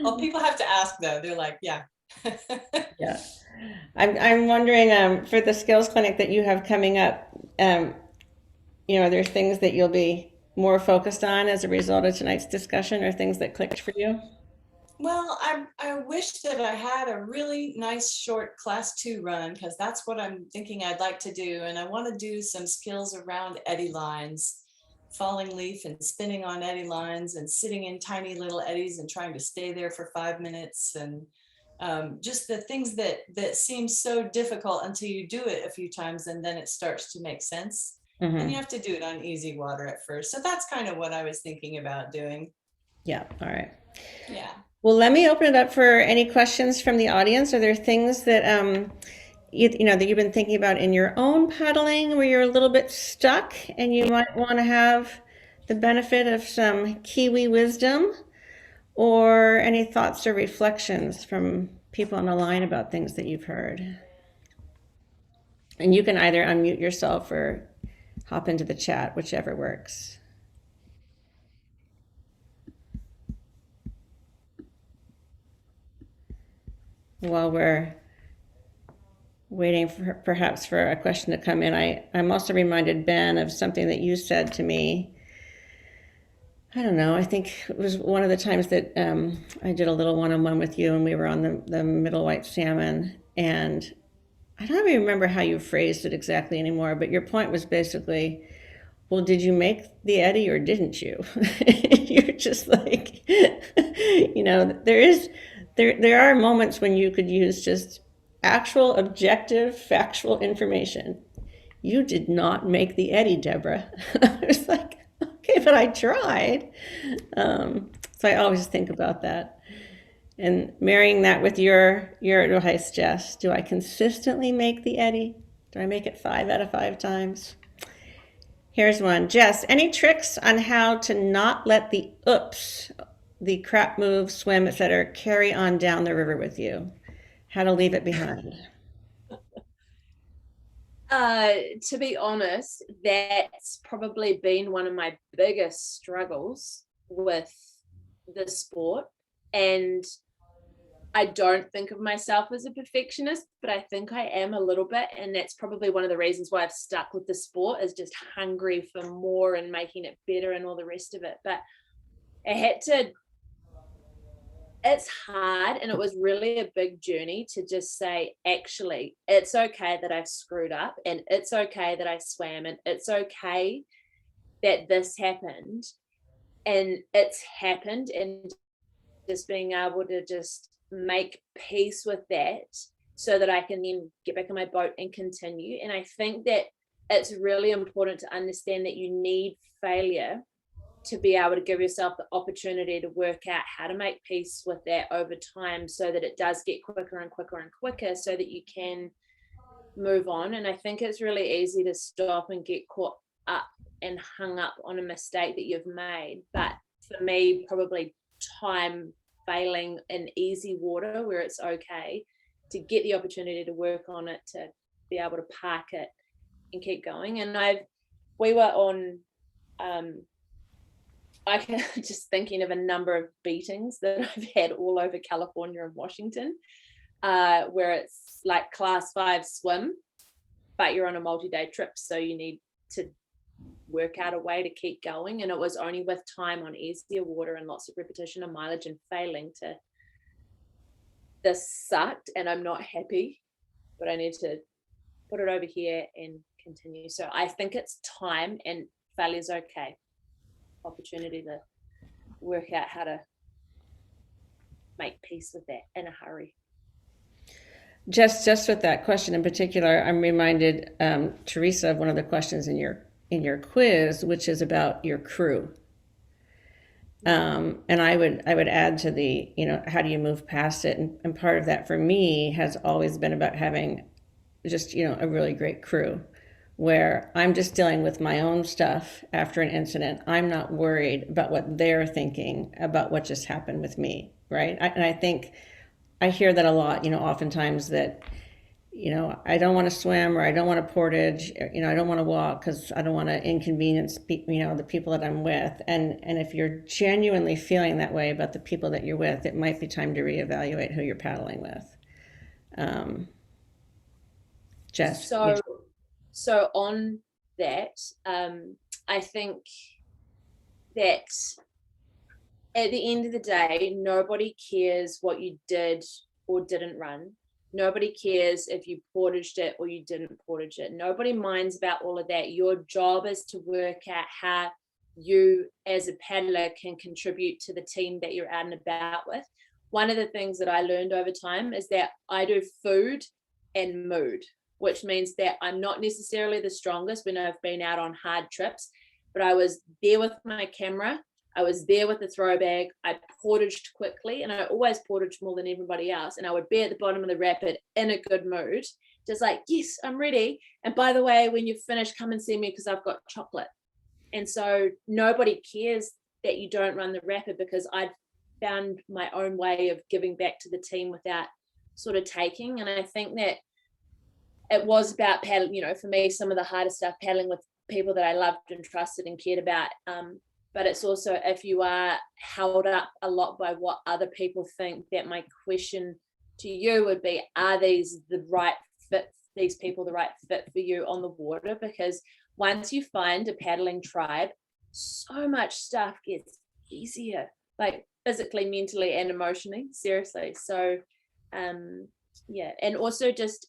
Well, people have to ask though. They're like, yeah. Yeah. I'm wondering for the skills clinic that you have coming up, are there things that you'll be more focused on as a result of tonight's discussion, or things that clicked for you? Well, I wish that I had a really nice short class 2 run, because that's what I'm thinking I'd like to do. And I want to do some skills around eddy lines, falling leaf and spinning on eddy lines and sitting in tiny little eddies and trying to stay there for 5 minutes. And just the things that seem so difficult until you do it a few times, and then it starts to make sense. And you have to do it on easy water at first. So that's kind of what I was thinking about doing. Yeah, all right. Yeah. Well, let me open it up for any questions from the audience. Are there things that that you've been thinking about in your own paddling where you're a little bit stuck and you might want to have the benefit of some Kiwi wisdom, or any thoughts or reflections from people on the line about things that you've heard? And you can either unmute yourself or hop into the chat, whichever works. While we're waiting for perhaps for a question to come in, I'm also reminded, Ben, of something that you said to me. I don't know, I think it was one of the times that I did a little one-on-one with you, and we were on the middle white salmon, and I don't even remember how you phrased it exactly anymore, but your point was basically, well, did you make the eddy or didn't you? You're just like, there are moments when you could use just actual, objective, factual information. You did not make the eddy, Deborah. I was like, okay, but I tried. So I always think about that. And marrying that with your advice, Jess, do I consistently make the eddy? Do I make it 5 out of 5 times? Here's one. Jess, any tricks on how to not let the the crap move, swim, etc., carry on down the river with you? How to leave it behind? To be honest, that's probably been one of my biggest struggles with the sport. And I don't think of myself as a perfectionist, but I think I am a little bit. And that's probably one of the reasons why I've stuck with the sport, is just hungry for more and making it better and all the rest of it. But it's hard, and it was really a big journey to just say, actually, it's okay that I've screwed up, and it's okay that I swam, and it's okay that this happened, and it's happened, and just being able to just make peace with that so that I can then get back in my boat and continue. And I think that it's really important to understand that you need failure to be able to give yourself the opportunity to work out how to make peace with that over time, so that it does get quicker and quicker and quicker, so that you can move on. And I think it's really easy to stop and get caught up and hung up on a mistake that you've made. But for me, probably time failing in easy water where it's okay, to get the opportunity to work on it, to be able to park it and keep going. And we were on I can just thinking of a number of beatings that I've had all over California and Washington, where it's like class 5 swim, but you're on a multi-day trip, so you need to work out a way to keep going. And it was only with time on easier water and lots of repetition and mileage and failing to, this sucked and I'm not happy, but I need to put it over here and continue. So I think it's time, and failure's okay. Opportunity to work out how to make peace with that in a hurry. Just with that question in particular, I'm reminded, Teresa, of one of the questions in your quiz, which is about your crew. And I would add to the, how do you move past it? And part of that for me has always been about having just, a really great crew where I'm just dealing with my own stuff after an incident. I'm not worried about what they're thinking about what just happened with me, right? And I think I hear that a lot, oftentimes that, I don't want to swim, or I don't want to portage, I don't want to walk because I don't want to inconvenience, the people that I'm with. And if you're genuinely feeling that way about the people that you're with, it might be time to reevaluate who you're paddling with. Jess. So on that, I think that at the end of the day, nobody cares what you did or didn't run. Nobody cares if you portaged it or you didn't portage it. Nobody minds about all of that. Your job is to work out how you as a paddler can contribute to the team that you're out and about with. One of the things that I learned over time is that I do food and mood, which means that I'm not necessarily the strongest when I've been out on hard trips, but I was there with my camera. I was there with the throw bag. I portaged quickly, and I always portaged more than everybody else. And I would be at the bottom of the rapid in a good mood, just like, yes, I'm ready. And by the way, when you've finished, come and see me because I've got chocolate. And so nobody cares that you don't run the rapid, because I'd found my own way of giving back to the team without sort of taking. And I think that it was about paddling, for me, some of the hardest stuff, paddling with people that I loved and trusted and cared about. But it's also, if you are held up a lot by what other people think, that my question to you would be, are these the right fit, these people the right fit for you on the water? Because once you find a paddling tribe, so much stuff gets easier, like physically, mentally, and emotionally, seriously. So, and also just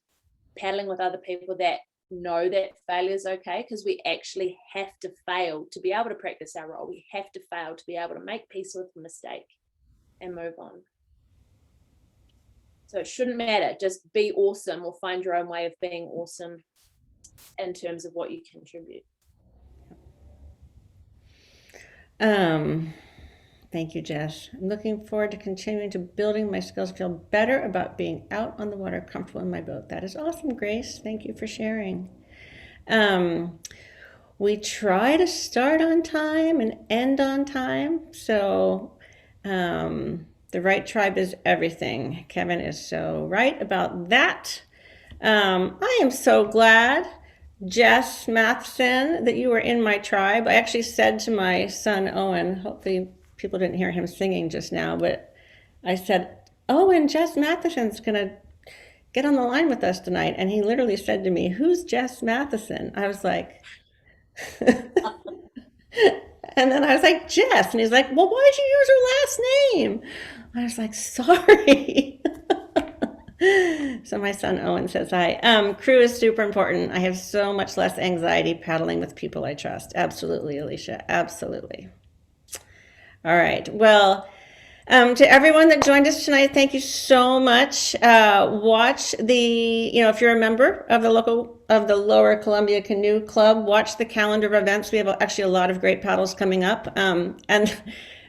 paddling with other people that know that failure is okay, because we actually have to fail to be able to practice our role. We have to fail to be able to make peace with the mistake and move on. So it shouldn't matter, just be awesome, or find your own way of being awesome in terms of what you contribute. Thank you, Jess. I'm looking forward to continuing to building my skills, feel better about being out on the water, comfortable in my boat. That is awesome, Grace. Thank you for sharing. We try to start on time and end on time. So the right tribe is everything. Kevin is so right about that. I am so glad, Jess Matheson, that you were in my tribe. I actually said to my son, Owen, hopefully people didn't hear him singing just now, but I said, Owen, Jess Matheson's going to get on the line with us tonight. And he literally said to me, who's Jess Matheson? I was like, and then I was like, Jess. And he's like, well, why did you use her last name? I was like, sorry. So my son Owen says hi. Crew is super important. I have so much less anxiety paddling with people I trust. Absolutely, Alicia. Absolutely. All right. Well, to everyone that joined us tonight, thank you so much. Watch the, if you're a member of the Lower Columbia Canoe Club, watch the calendar of events. We have actually a lot of great paddles coming up. And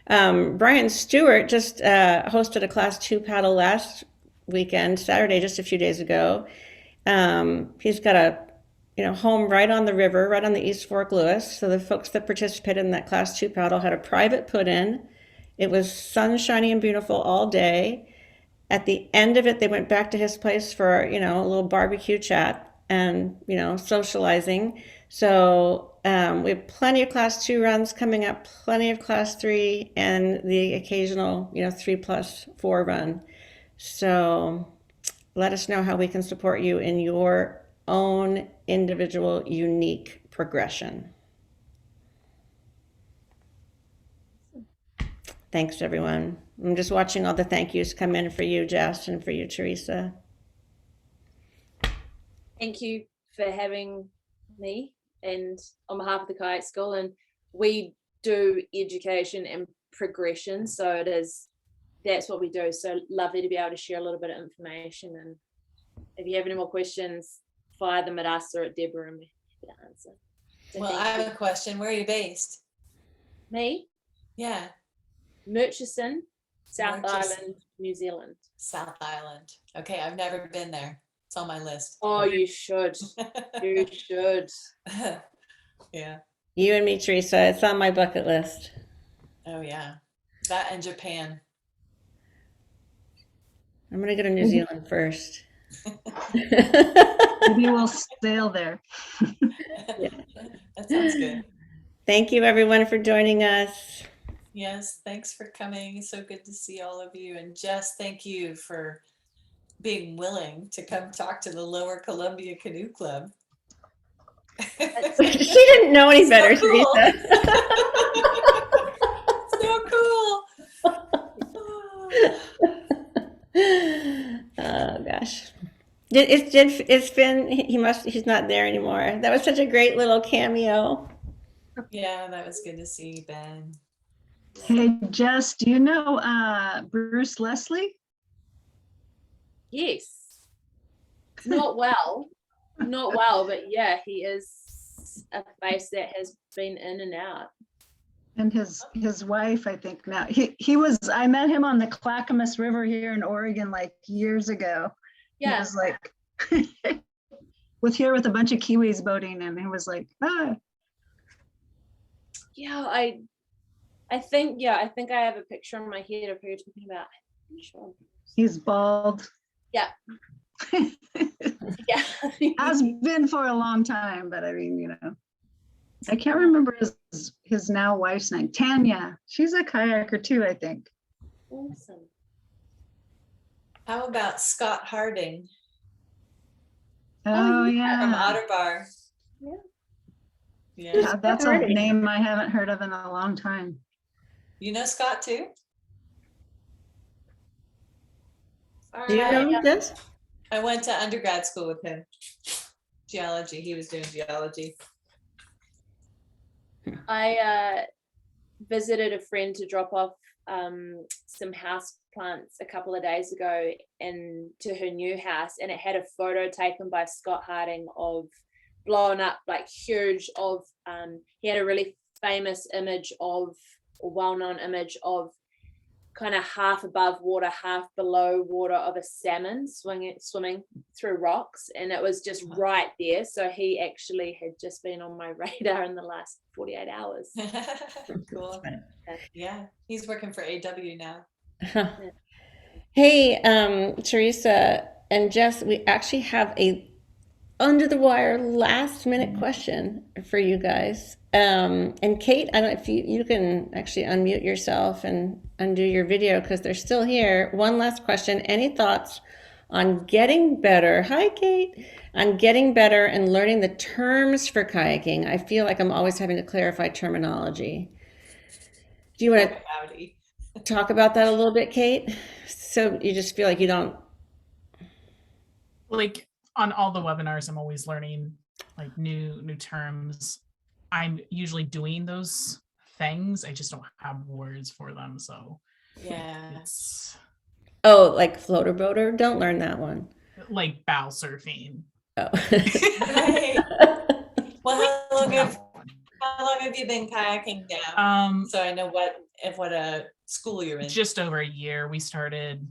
Brian Stewart just hosted a Class 2 paddle last weekend, Saturday, just a few days ago. He's got a home right on the river, right on the East Fork Lewis. So the folks that participated in that Class 2 paddle had a private put-in. It was sunshiny and beautiful all day. At the end of it, they went back to his place for, a little barbecue chat and, socializing. So we have plenty of Class 2 runs coming up, plenty of Class 3, and the occasional, 3+4 run. So let us know how we can support you in your own individual, unique progression. Thanks, everyone. I'm just watching all the thank yous come in for you, Jess, and for you, Teresa. Thank you for having me, and on behalf of the Kayak School. And we do education and progression, so that's what we do. So lovely to be able to share a little bit of information. And if you have any more questions, fire them at us or at Deborah, and we're happy to answer. So well, I have a question. Where are you based? Me? Yeah. Murchison, South Island, New Zealand. South Island. Okay, I've never been there. It's on my list. Oh, you should. You should. Yeah. You and me, Teresa. It's on my bucket list. Oh yeah. That and Japan. I'm gonna go to New Zealand first. Maybe we'll sail there. That sounds good. Thank you, everyone, for joining us. Yes, thanks for coming. So good to see all of you. And Jess, thank you for being willing to come talk to the Lower Columbia Canoe Club. She didn't know any better, So cool. Teresa. So cool. Oh gosh. It's been, he's not there anymore. That was such a great little cameo. Yeah, that was good to see you, Ben. Hey, Jess, do you know Bruce Leslie? Yes. Not well, but yeah, he is a face that has been in and out. And his wife, I think now. He was, I met him on the Clackamas River here in Oregon like years ago. He Yeah. was like with a bunch of Kiwis boating, and he was like, ah. Yeah, I think I have a picture in my head of who you're talking about. I'm not sure. He's bald. Yeah. Yeah. Has been for a long time, but I mean, I can't remember his now wife's name. Tanya. She's a kayaker too, I think. Awesome. How about Scott Harding Oh, Oh, yeah. from Otterbar? Yeah. Yeah. Yeah, that's a Harding. name I haven't heard of in a long time. You know Scott too? Do you know this? I went to undergrad school with him. Geology. He was doing geology. I visited a friend to drop off some house plants a couple of days ago and to her new house, and it had a photo taken by Scott Harding of blown up, like huge, of he had a really famous image of, or well-known image of, kind of half above water, half below water, of a salmon swimming through rocks, and it was just right there. So he actually had just been on my radar in the last 48 hours. Cool. Yeah, he's working for AW now. Hey, Teresa and Jess, we actually have a under the wire last minute question for you guys. And Kate, I don't know if you can actually unmute yourself and undo your video because they're still here. One last question. Any thoughts on getting better? Hi, Kate. On getting better and learning the terms for kayaking. I feel like I'm always having to clarify terminology. Do you want to Howdy. talk about that a little bit, Kate? So you just feel like you don't. Like on all the webinars, I'm always learning like new terms. I'm usually doing those things. I just don't have words for them. So Yeah. it's Oh, like floater boater? Don't learn that one. like bow surfing. Oh. Right. Well, how long have you been kayaking now? So I know what school you're in. Just over a year. We started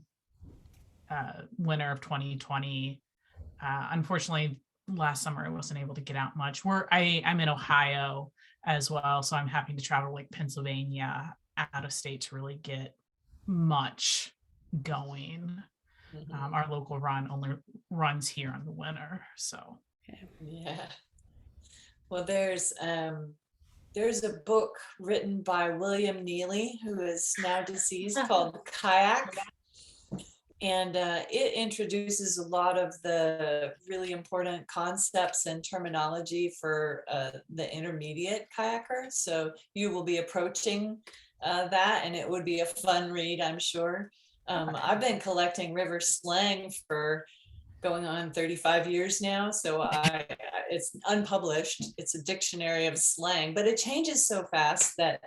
winter of 2020. Unfortunately, last summer I wasn't able to get out much. I'm in Ohio as well, so I'm having to travel like Pennsylvania, out of state, to really get much going. Mhm. Our local run only runs here in the winter, so Yeah. Well, there's a book written by William Neely, who is now deceased, called Kayak. And it introduces a lot of the really important concepts and terminology for the intermediate kayaker. So you will be approaching that, and it would be a fun read, I'm sure. I've been collecting river slang for going on 35 years now. So it's unpublished. It's a dictionary of slang, but it changes so fast that,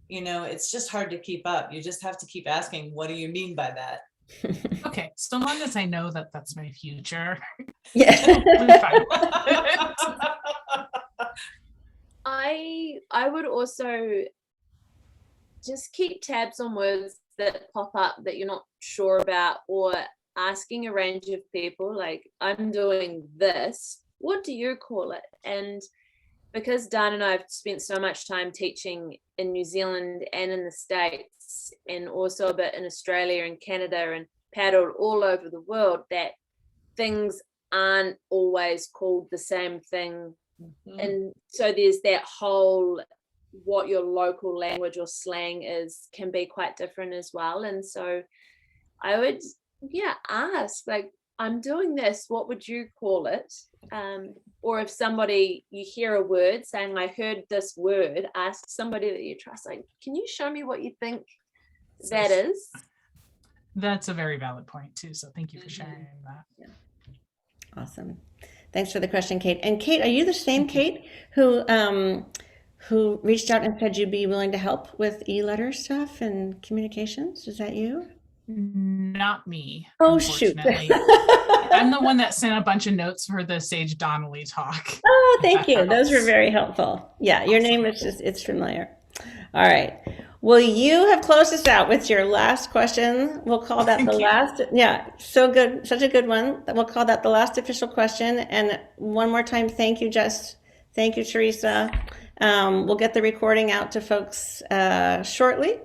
it's just hard to keep up. You just have to keep asking, what do you mean by that? okay. So long as I know that that's my future, Yeah. I'm fine. I would also just keep tabs on words that pop up that you're not sure about, or asking a range of people, like, I'm doing this, what do you call it? And because Dan and I have spent so much time teaching in New Zealand and in the States, and also a bit in Australia and Canada, and paddled all over the world, that things aren't always called the same thing. And so there's that whole, what your local language or slang is can be quite different as well. And so I would ask, like, I'm doing this, what would you call it? Or if somebody, you hear a word saying, I heard this word, ask somebody that you trust, like, can you show me what you think that is? That's a very valid point too. So thank you for sharing that. Awesome. Thanks for the question, Kate. And Kate, are you the same Kate who reached out and said you'd be willing to help with e-letter stuff and communications? Is that you? Not me. Oh, shoot. Unfortunately. I'm the one that sent a bunch of notes for the Sage Donnelly talk. Oh, thank you. Those were very helpful. Yeah, your name is just, it's familiar. All right. Will you have closed us out with your last question? We'll call that the last. Yeah, so good. Such a good one. We'll call that the last official question. And one more time, thank you, Jess. Thank you, Teresa. We'll get the recording out to folks shortly.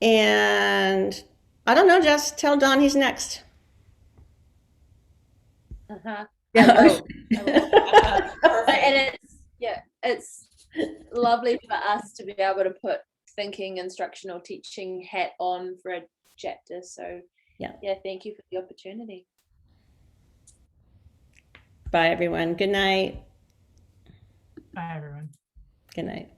And I don't know, Jess, tell Don he's next. I Yeah. will. And it's lovely for us to be able to put thinking, instructional, teaching hat on for a chapter. So yeah, thank you for the opportunity. Bye, everyone. Good night. Bye, everyone. Good night.